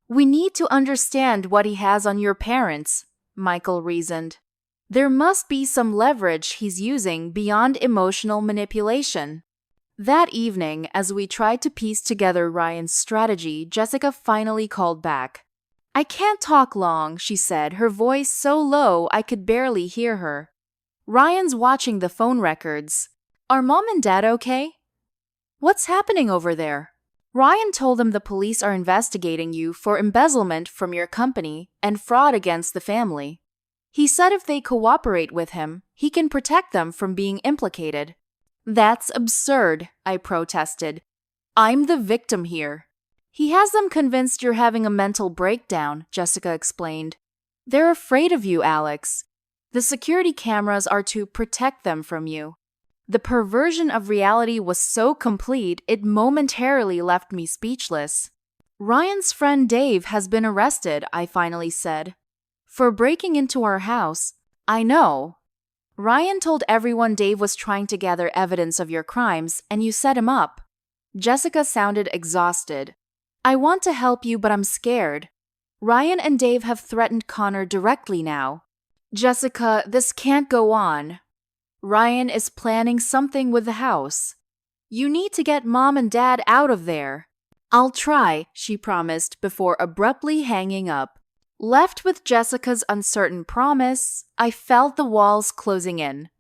"We need to understand what he has on your parents," Michael reasoned. "There must be some leverage he's using beyond emotional manipulation." That evening, as we tried to piece together Ryan's strategy, Jessica finally called back. "I can't talk long," she said, her voice so low I could barely hear her. "Ryan's watching the phone records. Are Mom and Dad okay?" "What's happening over there?" "Ryan told them the police are investigating you for embezzlement from your company and fraud against the family. He said if they cooperate with him, he can protect them from being implicated." "That's absurd," I protested. "I'm the victim here." "He has them convinced you're having a mental breakdown," Jessica explained. "They're afraid of you, Alex. The security cameras are to protect them from you." The perversion of reality was so complete, it momentarily left me speechless. "Ryan's friend Dave has been arrested," I finally said. "For breaking into our house." "I know. Ryan told everyone Dave was trying to gather evidence of your crimes, and you set him up." Jessica sounded exhausted. "I want to help you, but I'm scared. Ryan and Dave have threatened Connor directly now." "Jessica, this can't go on. Ryan is planning something with the house. You need to get Mom and Dad out of there." "I'll try," she promised before abruptly hanging up. Left with Jessica's uncertain promise, I felt the walls closing in.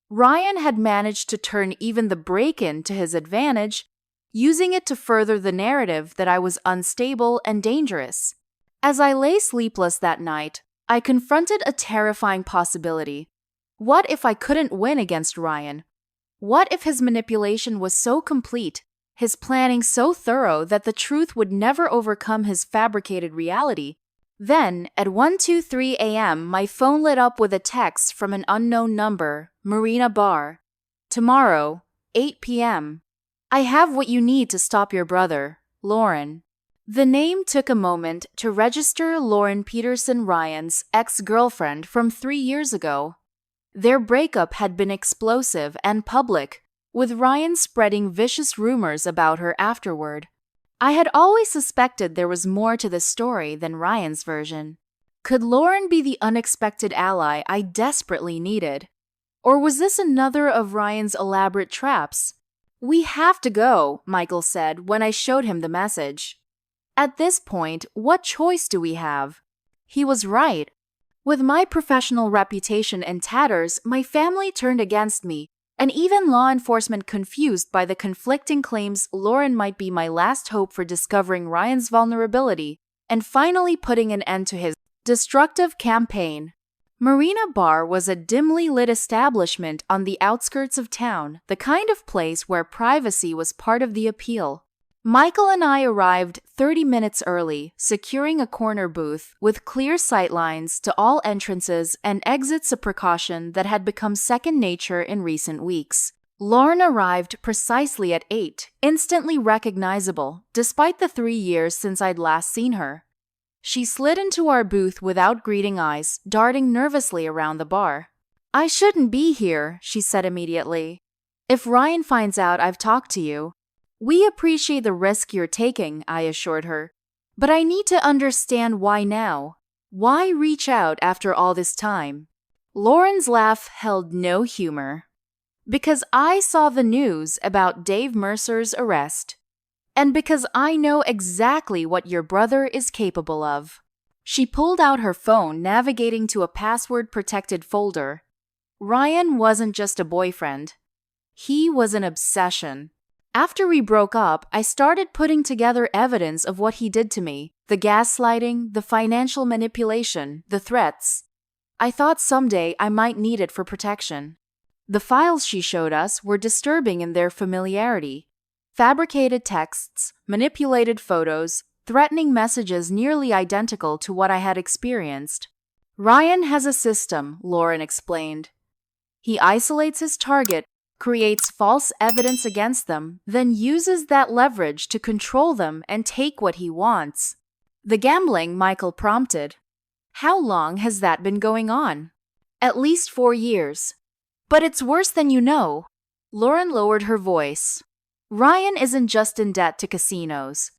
Ryan had managed to turn even the break-in to his advantage, using it to further the narrative that I was unstable and dangerous. As I lay sleepless that night, I confronted a terrifying possibility. What if I couldn't win against Ryan? What if his manipulation was so complete, his planning so thorough that the truth would never overcome his fabricated reality? Then, at 1:23 a.m., my phone lit up with a text from an unknown number, Marina Bar. "Tomorrow, 8 p.m. I have what you need to stop your brother, Lauren." The name took a moment to register. Lauren Peterson, Ryan's ex-girlfriend from 3 years ago. Their breakup had been explosive and public, with Ryan spreading vicious rumors about her afterward. I had always suspected there was more to the story than Ryan's version. Could Lauren be the unexpected ally I desperately needed? Or was this another of Ryan's elaborate traps? "We have to go," Michael said when I showed him the message. At this point, what choice do we have? He was right. With my professional reputation in tatters, my family turned against me, and even law enforcement confused by the conflicting claims Lauren might be my last hope for discovering Ryan's vulnerability and finally putting an end to his destructive campaign. Marina Bar was a dimly lit establishment on the outskirts of town, the kind of place where privacy was part of the appeal. Michael and I arrived 30 minutes early, securing a corner booth with clear sightlines to all entrances and exits, a precaution that had become second nature in recent weeks. Lauren arrived precisely at 8, instantly recognizable, despite the 3 years since I'd last seen her. She slid into our booth without greeting eyes, darting nervously around the bar. "I shouldn't be here," she said immediately. "If Ryan finds out I've talked to you." "We appreciate the risk you're taking," I assured her. "But I need to understand why now. Why reach out after all this time?" Lauren's laugh held no humor. "Because I saw the news about Dave Mercer's arrest. And because I know exactly what your brother is capable of." She pulled out her phone, navigating to a password-protected folder. Ryan wasn't just a boyfriend. He was an obsession. After we broke up, I started putting together evidence of what he did to me: the gaslighting, the financial manipulation, the threats. I thought someday I might need it for protection. The files she showed us were disturbing in their familiarity. Fabricated texts, manipulated photos, threatening messages nearly identical to what I had experienced. Ryan has a system, Lauren explained. He isolates his target, creates false evidence against them, then uses that leverage to control them and take what he wants. The gambling, Michael prompted. How long has that been going on? At least 4 years. But it's worse than you know. Lauren lowered her voice. Ryan isn't just in debt to casinos.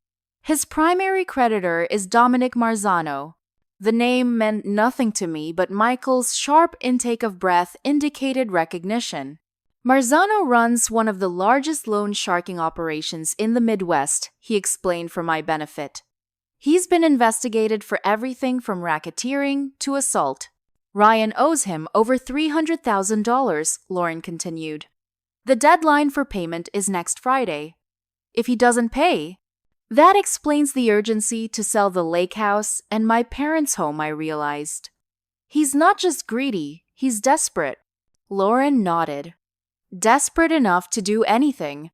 His primary creditor is Dominic Marzano. The name meant nothing to me, but Michael's sharp intake of breath indicated recognition. Marzano runs one of the largest loan sharking operations in the Midwest, he explained for my benefit. He's been investigated for everything from racketeering to assault. Ryan owes him over $300,000, Lauren continued. The deadline for payment is next Friday. If he doesn't pay, that explains the urgency to sell the lake house and my parents' home, I realized. He's not just greedy, he's desperate. Lauren nodded. Desperate enough to do anything,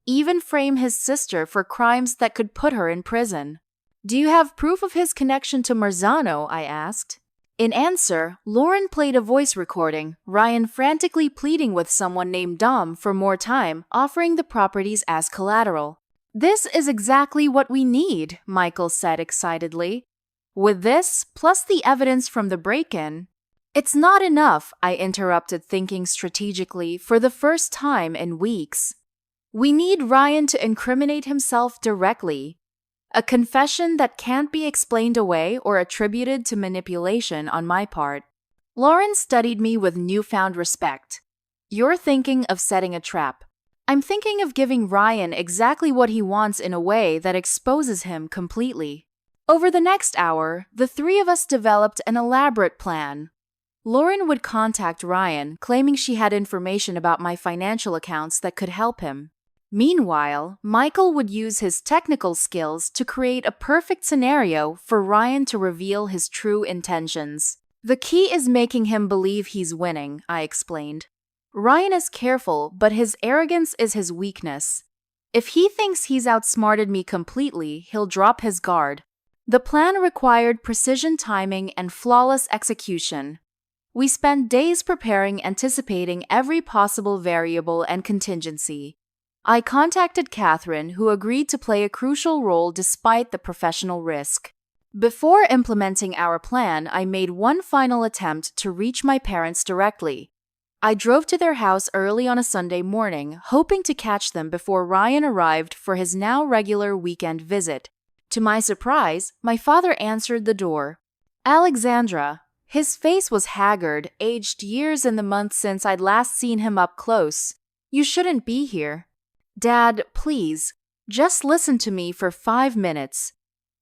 even frame his sister for crimes that could put her in prison. Do you have proof of his connection to Marzano? I asked. In answer, Lauren played a voice recording, Ryan frantically pleading with someone named Dom for more time, offering the properties as collateral. This is exactly what we need, Michael said excitedly. With this, plus the evidence from the break-in, it's not enough, I interrupted, thinking strategically for the first time in weeks. We need Ryan to incriminate himself directly. A confession that can't be explained away or attributed to manipulation on my part. Lauren studied me with newfound respect. You're thinking of setting a trap. I'm thinking of giving Ryan exactly what he wants in a way that exposes him completely. Over the next hour, the three of us developed an elaborate plan. Lauren would contact Ryan, claiming she had information about my financial accounts that could help him. Meanwhile, Michael would use his technical skills to create a perfect scenario for Ryan to reveal his true intentions. The key is making him believe he's winning, I explained. Ryan is careful, but his arrogance is his weakness. If he thinks he's outsmarted me completely, he'll drop his guard. The plan required precision timing and flawless execution. We spent days preparing, anticipating every possible variable and contingency. I contacted Catherine, who agreed to play a crucial role despite the professional risk. Before implementing our plan, I made one final attempt to reach my parents directly. I drove to their house early on a Sunday morning, hoping to catch them before Ryan arrived for his now regular weekend visit. To my surprise, my father answered the door. Alexandra. His face was haggard, aged years in the months since I'd last seen him up close. You shouldn't be here. Dad, please, just listen to me for 5 minutes.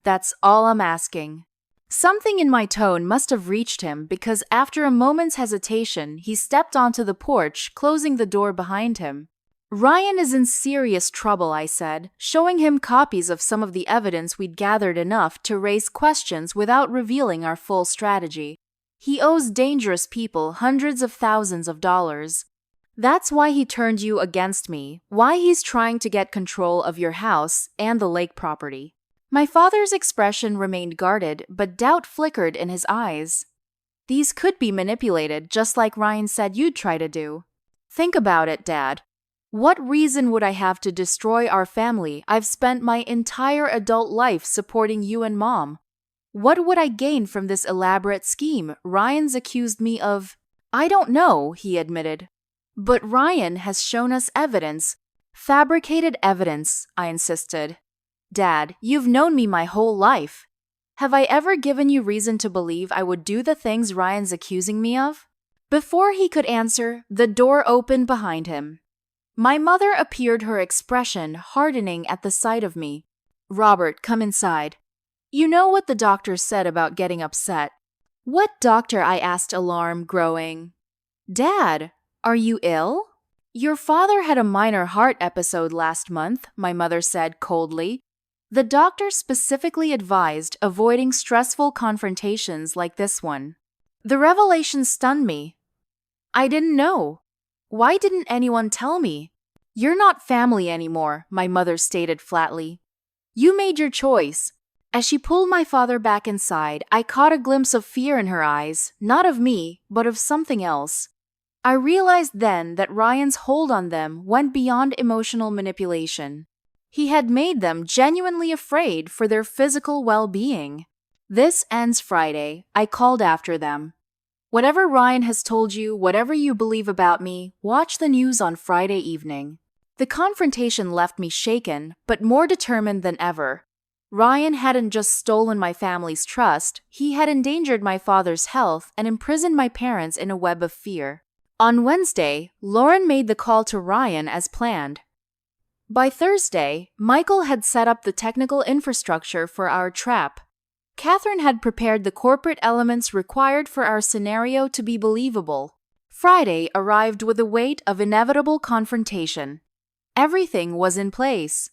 That's all I'm asking. Something in my tone must have reached him because after a moment's hesitation, he stepped onto the porch, closing the door behind him. Ryan is in serious trouble, I said, showing him copies of some of the evidence we'd gathered enough to raise questions without revealing our full strategy. He owes dangerous people hundreds of thousands of dollars. That's why he turned you against me, why he's trying to get control of your house and the lake property. My father's expression remained guarded, but doubt flickered in his eyes. These could be manipulated, just like Ryan said you'd try to do. Think about it, Dad. What reason would I have to destroy our family? I've spent my entire adult life supporting you and Mom. What would I gain from this elaborate scheme Ryan's accused me of? I don't know, he admitted. But Ryan has shown us evidence. Fabricated evidence, I insisted. Dad, you've known me my whole life. Have I ever given you reason to believe I would do the things Ryan's accusing me of? Before he could answer, the door opened behind him. My mother appeared, her expression hardening at the sight of me. Robert, come inside. You know what the doctor said about getting upset. What doctor? I asked, alarm growing. Dad, are you ill? Your father had a minor heart episode last month, my mother said coldly. The doctor specifically advised avoiding stressful confrontations like this one. The revelation stunned me. I didn't know. Why didn't anyone tell me? You're not family anymore, my mother stated flatly. You made your choice. As she pulled my father back inside, I caught a glimpse of fear in her eyes, not of me, but of something else. I realized then that Ryan's hold on them went beyond emotional manipulation. He had made them genuinely afraid for their physical well-being. This ends Friday, I called after them. Whatever Ryan has told you, whatever you believe about me, watch the news on Friday evening. The confrontation left me shaken, but more determined than ever. Ryan hadn't just stolen my family's trust, he had endangered my father's health and imprisoned my parents in a web of fear. On Wednesday, Lauren made the call to Ryan as planned. By Thursday, Michael had set up the technical infrastructure for our trap. Catherine had prepared the corporate elements required for our scenario to be believable. Friday arrived with the weight of inevitable confrontation. Everything was in place.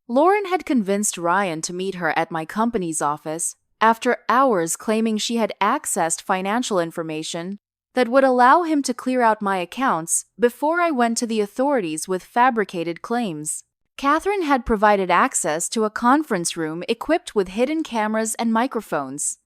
Lauren had convinced Ryan to meet her at my company's office, after hours claiming she had accessed financial information that would allow him to clear out my accounts before I went to the authorities with fabricated claims. Catherine had provided access to a conference room equipped with hidden cameras and microphones.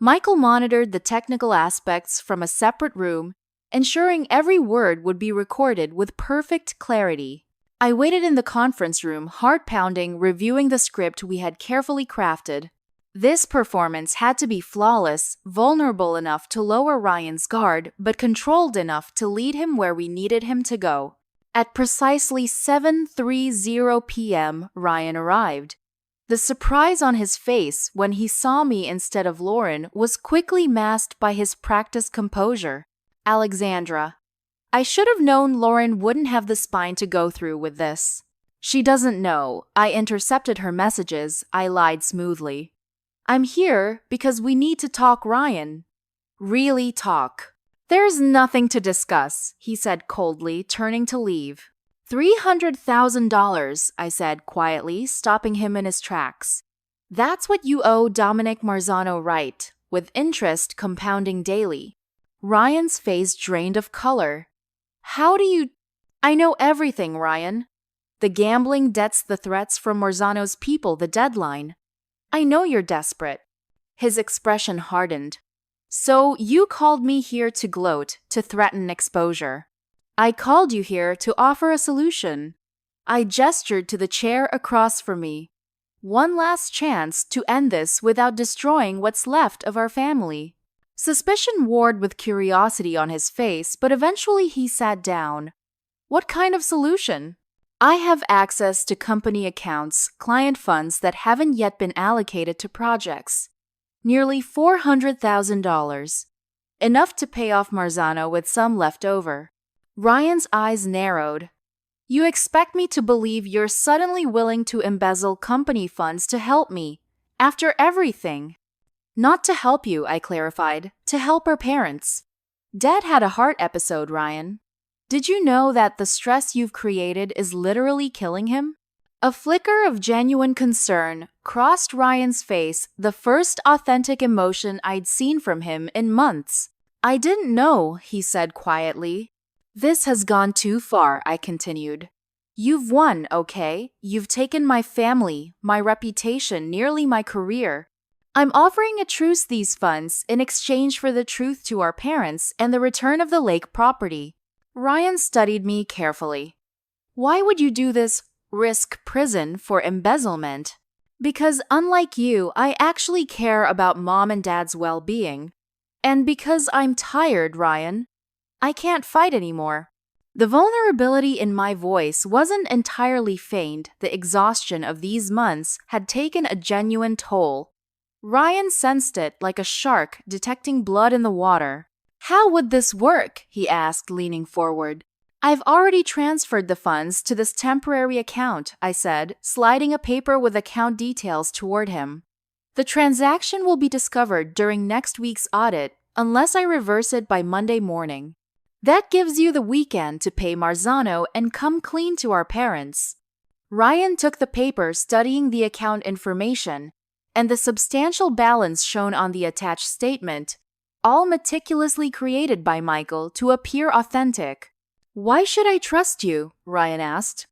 Michael monitored the technical aspects from a separate room, ensuring every word would be recorded with perfect clarity. I waited in the conference room, heart-pounding, reviewing the script we had carefully crafted. This performance had to be flawless, vulnerable enough to lower Ryan's guard, but controlled enough to lead him where we needed him to go. At precisely 7:30 p.m., Ryan arrived. The surprise on his face when he saw me instead of Lauren was quickly masked by his practiced composure. Alexandra. I should have known Lauren wouldn't have the spine to go through with this. She doesn't know. I intercepted her messages. I lied smoothly. I'm here because we need to talk, Ryan. Really talk. There's nothing to discuss, he said coldly, turning to leave. $300,000, I said quietly, stopping him in his tracks. That's what you owe Dominic Marzano, right, with interest compounding daily. Ryan's face drained of color. How do you... I know everything, Ryan. The gambling debts, the threats from Marzano's people, the deadline. I know you're desperate. His expression hardened. So you called me here to gloat, to threaten exposure. I called you here to offer a solution. I gestured to the chair across from me. One last chance to end this without destroying what's left of our family. Suspicion warred with curiosity on his face, but eventually he sat down. What kind of solution? I have access to company accounts, client funds that haven't yet been allocated to projects. Nearly $400,000. Enough to pay off Marzano with some left over. Ryan's eyes narrowed. You expect me to believe you're suddenly willing to embezzle company funds to help me, after everything? Not to help you, I clarified, to help our parents. Dad had a heart episode, Ryan. Did you know that the stress you've created is literally killing him? A flicker of genuine concern crossed Ryan's face, the first authentic emotion I'd seen from him in months. I didn't know, he said quietly. This has gone too far, I continued. You've won, okay? You've taken my family, my reputation, nearly my career. I'm offering a truce these funds in exchange for the truth to our parents and the return of the lake property. Ryan studied me carefully. Why would you do this? Risk prison for embezzlement? Because unlike you, I actually care about Mom and Dad's well-being. And because I'm tired, Ryan. I can't fight anymore. The vulnerability in my voice wasn't entirely feigned. The exhaustion of these months had taken a genuine toll. Ryan sensed it like a shark detecting blood in the water. How would this work? He asked, leaning forward. I've already transferred the funds to this temporary account, I said, sliding a paper with account details toward him. The transaction will be discovered during next week's audit unless I reverse it by Monday morning. That gives you the weekend to pay Marzano and come clean to our parents. Ryan took the paper, studying the account information and the substantial balance shown on the attached statement, all meticulously created by Michael to appear authentic. Why should I trust you? Ryan asked.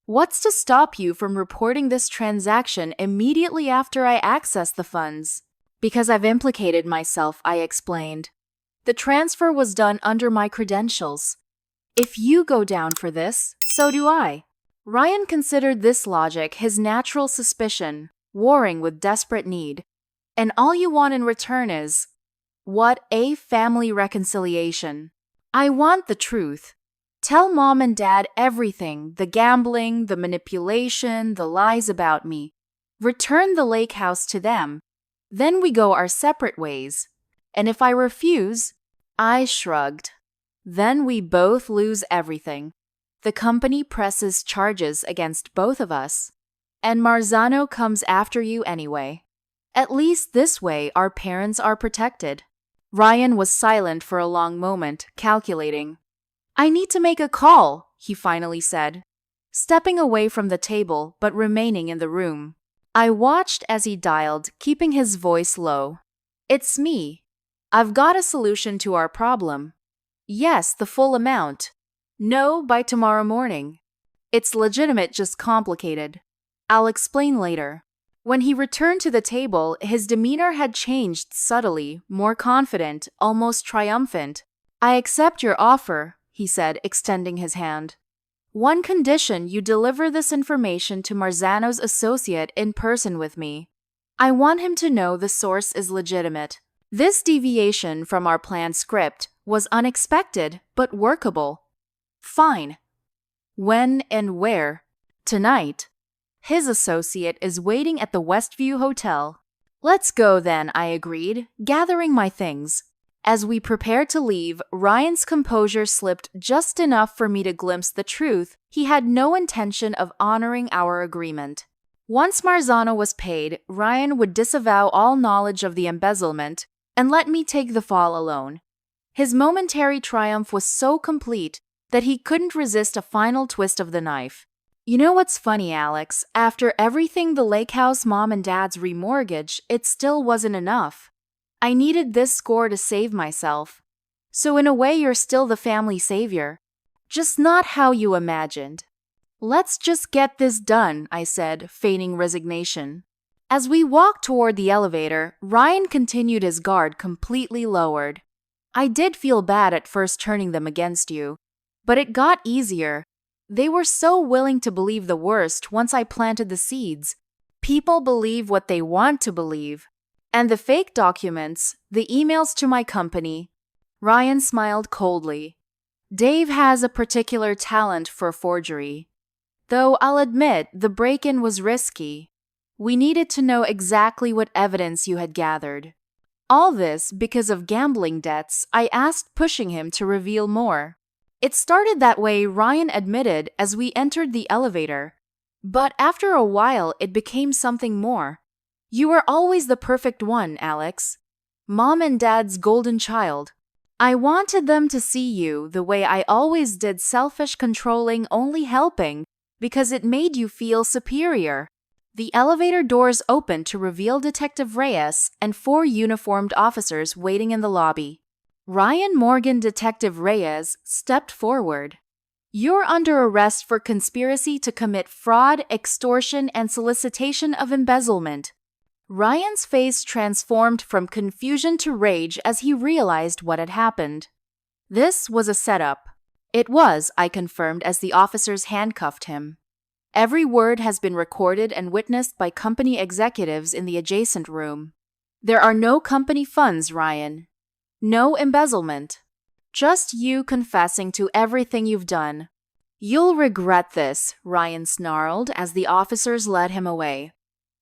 What's to stop you from reporting this transaction immediately after I access the funds? Because I've implicated myself, I explained. The transfer was done under my credentials. If you go down for this, so do I. Ryan considered this logic his natural suspicion, warring with desperate need. And all you want in return is, what, a family reconciliation? I want the truth. Tell mom and dad everything, the gambling, the manipulation, the lies about me. Return the lake house to them. Then we go our separate ways. And if I refuse, I shrugged. Then we both lose everything. The company presses charges against both of us. And Marzano comes after you anyway. At least this way our parents are protected. Ryan was silent for a long moment, calculating. I need to make a call, he finally said, stepping away from the table but remaining in the room. I watched as he dialed, keeping his voice low. It's me. I've got a solution to our problem. Yes, the full amount. No, by tomorrow morning. It's legitimate, just complicated. I'll explain later. When he returned to the table, his demeanor had changed subtly, more confident, almost triumphant. I accept your offer, he said, extending his hand. One condition: you deliver this information to Marzano's associate in person with me. I want him to know the source is legitimate. This deviation from our planned script was unexpected, but workable. Fine. When and where? Tonight. His associate is waiting at the Westview Hotel. Let's go then, I agreed, gathering my things. As we prepared to leave, Ryan's composure slipped just enough for me to glimpse the truth. He had no intention of honoring our agreement. Once Marzano was paid, Ryan would disavow all knowledge of the embezzlement and let me take the fall alone. His momentary triumph was so complete that he couldn't resist a final twist of the knife. You know what's funny, Alex? After everything the lake house mom and dad's remortgage, it still wasn't enough. I needed this score to save myself. So in a way, you're still the family savior. Just not how you imagined. Let's just get this done, I said, feigning resignation. As we walked toward the elevator, Ryan continued, his guard completely lowered. I did feel bad at first turning them against you, but it got easier. They were so willing to believe the worst once I planted the seeds. People believe what they want to believe. And the fake documents, the emails to my company. Ryan smiled coldly. Dave has a particular talent for forgery. Though I'll admit the break-in was risky. We needed to know exactly what evidence you had gathered. All this because of gambling debts. I asked, pushing him to reveal more. It started that way, Ryan admitted as we entered the elevator. But after a while, it became something more. You were always the perfect one, Alex. Mom and Dad's golden child. I wanted them to see you the way I always did, selfish, controlling, only helping, because it made you feel superior. The elevator doors opened to reveal Detective Reyes and 4 uniformed officers waiting in the lobby. Ryan Morgan, Detective Reyes, stepped forward. You're under arrest for conspiracy to commit fraud, extortion, and solicitation of embezzlement. Ryan's face transformed from confusion to rage as he realized what had happened. This was a setup. It was, I confirmed as the officers handcuffed him. Every word has been recorded and witnessed by company executives in the adjacent room. There are no company funds, Ryan. No embezzlement. Just you confessing to everything you've done. You'll regret this, Ryan snarled as the officers led him away.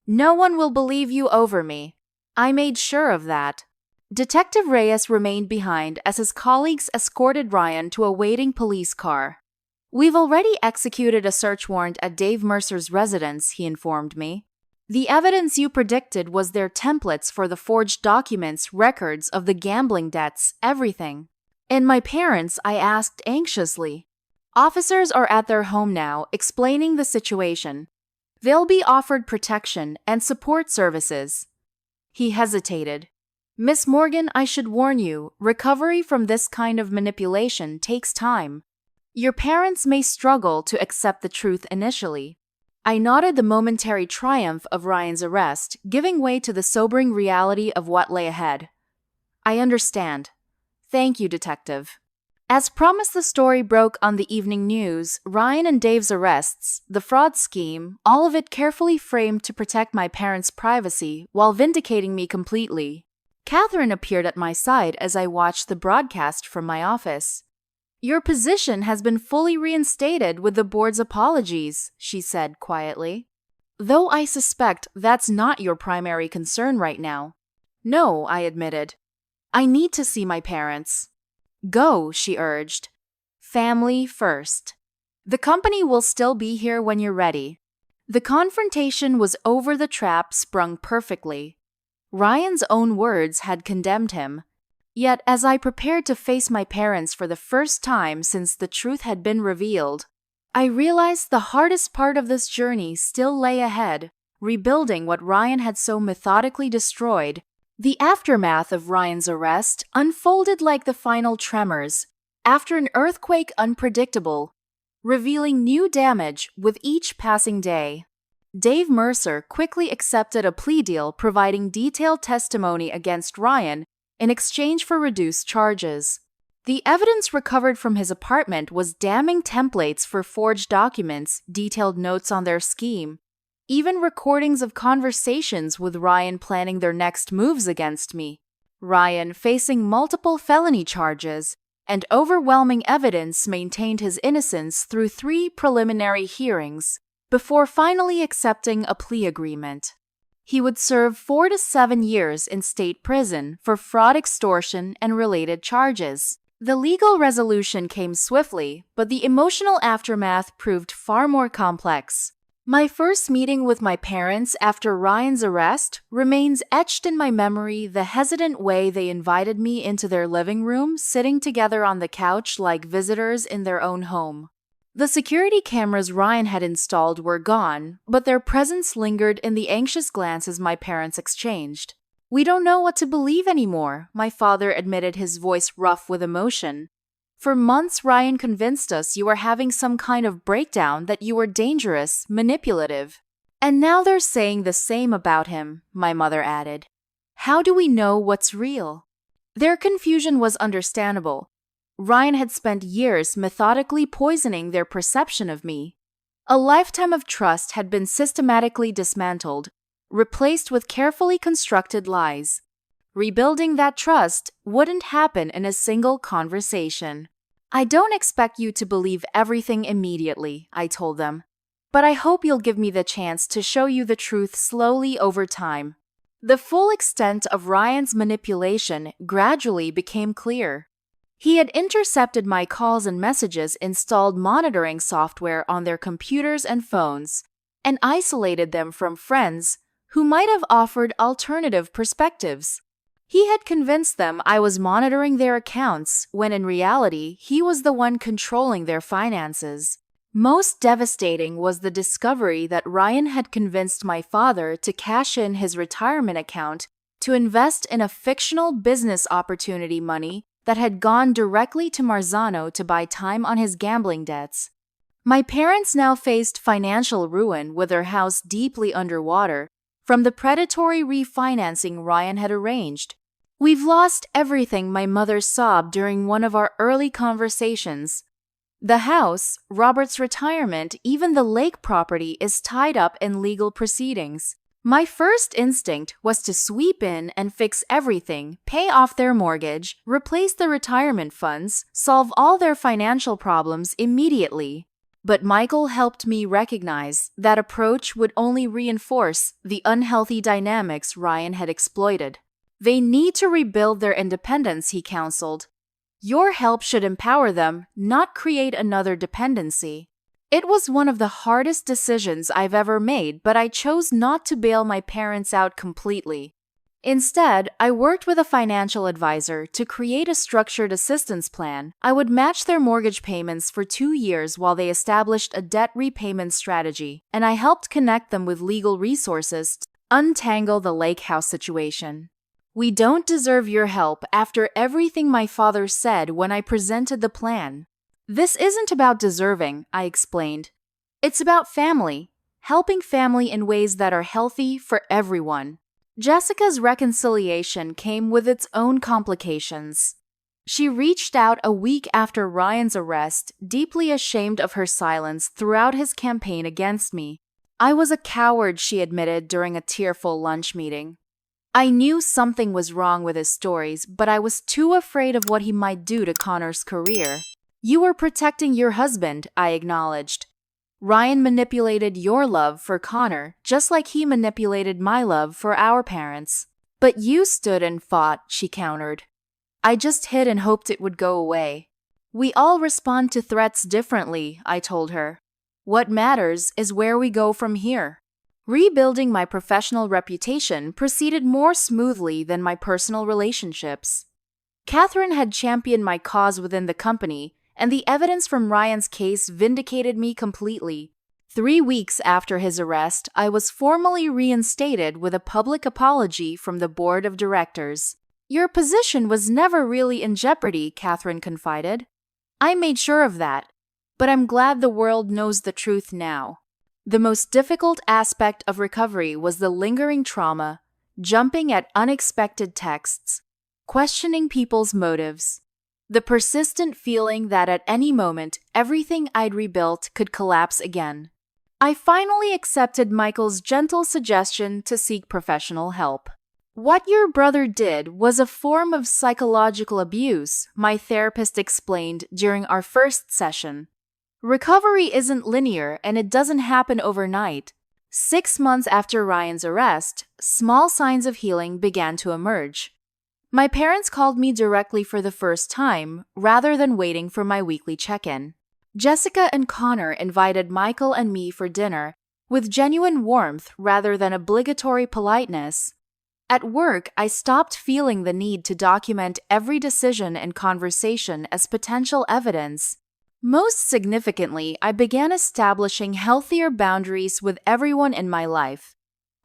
No one will believe you over me. I made sure of that. Detective Reyes remained behind as his colleagues escorted Ryan to a waiting police car. We've already executed a search warrant at Dave Mercer's residence, he informed me. The evidence you predicted was their templates for the forged documents, records of the gambling debts, everything. And my parents, I asked anxiously. Officers are at their home now, explaining the situation. They'll be offered protection and support services. He hesitated. Miss Morgan, I should warn you, recovery from this kind of manipulation takes time. Your parents may struggle to accept the truth initially. I nodded the momentary triumph of Ryan's arrest, giving way to the sobering reality of what lay ahead. I understand. Thank you, Detective. As promised, the story broke on the evening news. Ryan and Dave's arrests, the fraud scheme, all of it carefully framed to protect my parents' privacy while vindicating me completely. Catherine appeared at my side as I watched the broadcast from my office. Your position has been fully reinstated with the board's apologies, she said quietly. Though I suspect that's not your primary concern right now. No, I admitted. I need to see my parents. Go, she urged. Family first. The company will still be here when you're ready. The confrontation was over the trap sprung perfectly. Ryan's own words had condemned him. Yet, as I prepared to face my parents for the first time since the truth had been revealed, I realized the hardest part of this journey still lay ahead, rebuilding what Ryan had so methodically destroyed. The aftermath of Ryan's arrest unfolded like the final tremors, after an earthquake unpredictable, revealing new damage with each passing day. Dave Mercer quickly accepted a plea deal providing detailed testimony against Ryan in exchange for reduced charges. The evidence recovered from his apartment was damning templates for forged documents, detailed notes on their scheme, even recordings of conversations with Ryan planning their next moves against me. Ryan, facing multiple felony charges and overwhelming evidence, maintained his innocence through 3 preliminary hearings before finally accepting a plea agreement. He would serve 4 to 7 years in state prison for fraud, extortion, and related charges. The legal resolution came swiftly, but the emotional aftermath proved far more complex. My first meeting with my parents after Ryan's arrest remains etched in my memory. The hesitant way they invited me into their living room, sitting together on the couch like visitors in their own home. The security cameras Ryan had installed were gone, but their presence lingered in the anxious glances my parents exchanged. We don't know what to believe anymore, my father admitted, his voice rough with emotion. For months, Ryan convinced us you were having some kind of breakdown, that you were dangerous, manipulative. And now they're saying the same about him, my mother added. How do we know what's real? Their confusion was understandable. Ryan had spent years methodically poisoning their perception of me. A lifetime of trust had been systematically dismantled, replaced with carefully constructed lies. Rebuilding that trust wouldn't happen in a single conversation. I don't expect you to believe everything immediately, I told them. But I hope you'll give me the chance to show you the truth slowly over time. The full extent of Ryan's manipulation gradually became clear. He had intercepted my calls and messages, installed monitoring software on their computers and phones, and isolated them from friends who might have offered alternative perspectives. He had convinced them I was monitoring their accounts, when in reality, he was the one controlling their finances. Most devastating was the discovery that Ryan had convinced my father to cash in his retirement account to invest in a fictional business opportunity money that had gone directly to Marzano to buy time on his gambling debts. My parents now faced financial ruin, with their house deeply underwater from the predatory refinancing Ryan had arranged. We've lost everything, my mother sobbed during one of our early conversations. The house, Robert's retirement, even the lake property is tied up in legal proceedings. My first instinct was to sweep in and fix everything, pay off their mortgage, replace the retirement funds, solve all their financial problems immediately. But Michael helped me recognize that approach would only reinforce the unhealthy dynamics Ryan had exploited. They need to rebuild their independence, he counseled. Your help should empower them, not create another dependency. It was one of the hardest decisions I've ever made, but I chose not to bail my parents out completely. Instead, I worked with a financial advisor to create a structured assistance plan. I would match their mortgage payments for 2 years while they established a debt repayment strategy, and I helped connect them with legal resources to untangle the lake house situation. We don't deserve your help after everything my father said when I presented the plan. This isn't about deserving, I explained. It's about family, helping family in ways that are healthy for everyone. Jessica's reconciliation came with its own complications. She reached out a week after Ryan's arrest, deeply ashamed of her silence throughout his campaign against me. I was a coward, she admitted during a tearful lunch meeting. I knew something was wrong with his stories, but I was too afraid of what he might do to Connor's career. You were protecting your husband, I acknowledged. Ryan manipulated your love for Connor, just like he manipulated my love for our parents. But you stood and fought, she countered. I just hid and hoped it would go away. We all respond to threats differently, I told her. What matters is where we go from here. Rebuilding my professional reputation proceeded more smoothly than my personal relationships. Catherine had championed my cause within the company, and the evidence from Ryan's case vindicated me completely. 3 weeks after his arrest, I was formally reinstated with a public apology from the board of directors. Your position was never really in jeopardy, Catherine confided. I made sure of that, but I'm glad the world knows the truth now. The most difficult aspect of recovery was the lingering trauma, jumping at unexpected texts, questioning people's motives. The persistent feeling that at any moment everything I'd rebuilt could collapse again. I finally accepted Michael's gentle suggestion to seek professional help. What your brother did was a form of psychological abuse, my therapist explained during our first session. Recovery isn't linear and it doesn't happen overnight. 6 months after Ryan's arrest, small signs of healing began to emerge. My parents called me directly for the first time, rather than waiting for my weekly check-in. Jessica and Connor invited Michael and me for dinner, with genuine warmth rather than obligatory politeness. At work, I stopped feeling the need to document every decision and conversation as potential evidence. Most significantly, I began establishing healthier boundaries with everyone in my life.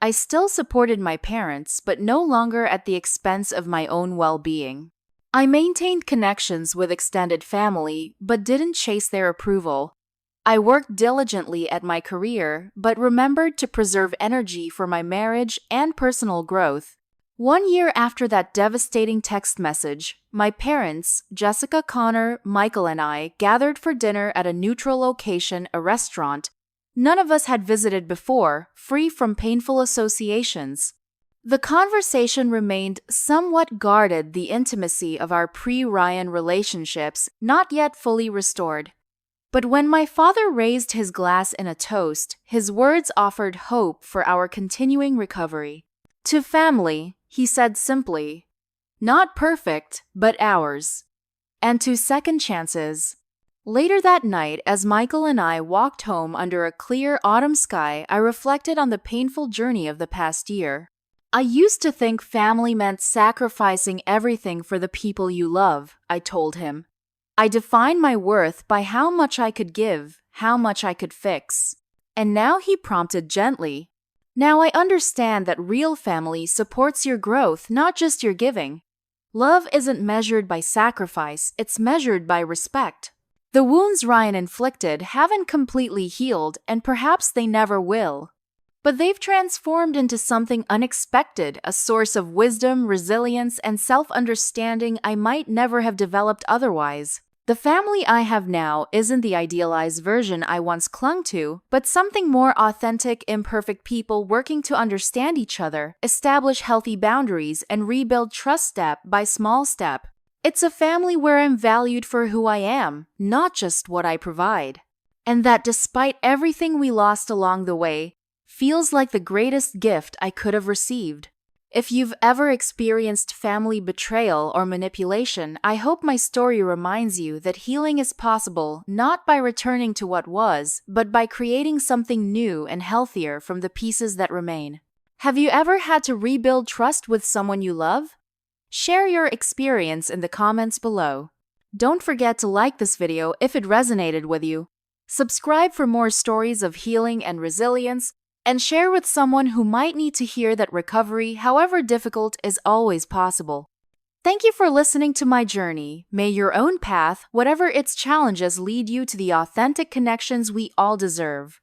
I still supported my parents, but no longer at the expense of my own well-being. I maintained connections with extended family, but didn't chase their approval. I worked diligently at my career, but remembered to preserve energy for my marriage and personal growth. 1 year after that devastating text message, my parents, Jessica, Connor, Michael, and I gathered for dinner at a neutral location, a restaurant. None of us had visited before, free from painful associations. The conversation remained somewhat guarded, the intimacy of our pre-Ryan relationships not yet fully restored. But when my father raised his glass in a toast, his words offered hope for our continuing recovery. To family, he said simply, not perfect, but ours. And to second chances. Later that night, as Michael and I walked home under a clear autumn sky, I reflected on the painful journey of the past year. I used to think family meant sacrificing everything for the people you love, I told him. I defined my worth by how much I could give, how much I could fix. And now he prompted gently. Now I understand that real family supports your growth, not just your giving. Love isn't measured by sacrifice, it's measured by respect. The wounds Ryan inflicted haven't completely healed, and perhaps they never will. But they've transformed into something unexpected, a source of wisdom, resilience, and self-understanding I might never have developed otherwise. The family I have now isn't the idealized version I once clung to, but something more authentic, imperfect people working to understand each other, establish healthy boundaries, and rebuild trust step by small step. It's a family where I'm valued for who I am, not just what I provide. And that despite everything we lost along the way, feels like the greatest gift I could have received. If you've ever experienced family betrayal or manipulation, I hope my story reminds you that healing is possible not by returning to what was, but by creating something new and healthier from the pieces that remain. Have you ever had to rebuild trust with someone you love? Share your experience in the comments below. Don't forget to like this video if it resonated with you. Subscribe for more stories of healing and resilience, and share with someone who might need to hear that recovery, however difficult, is always possible. Thank you for listening to my journey. May your own path, whatever its challenges, lead you to the authentic connections we all deserve.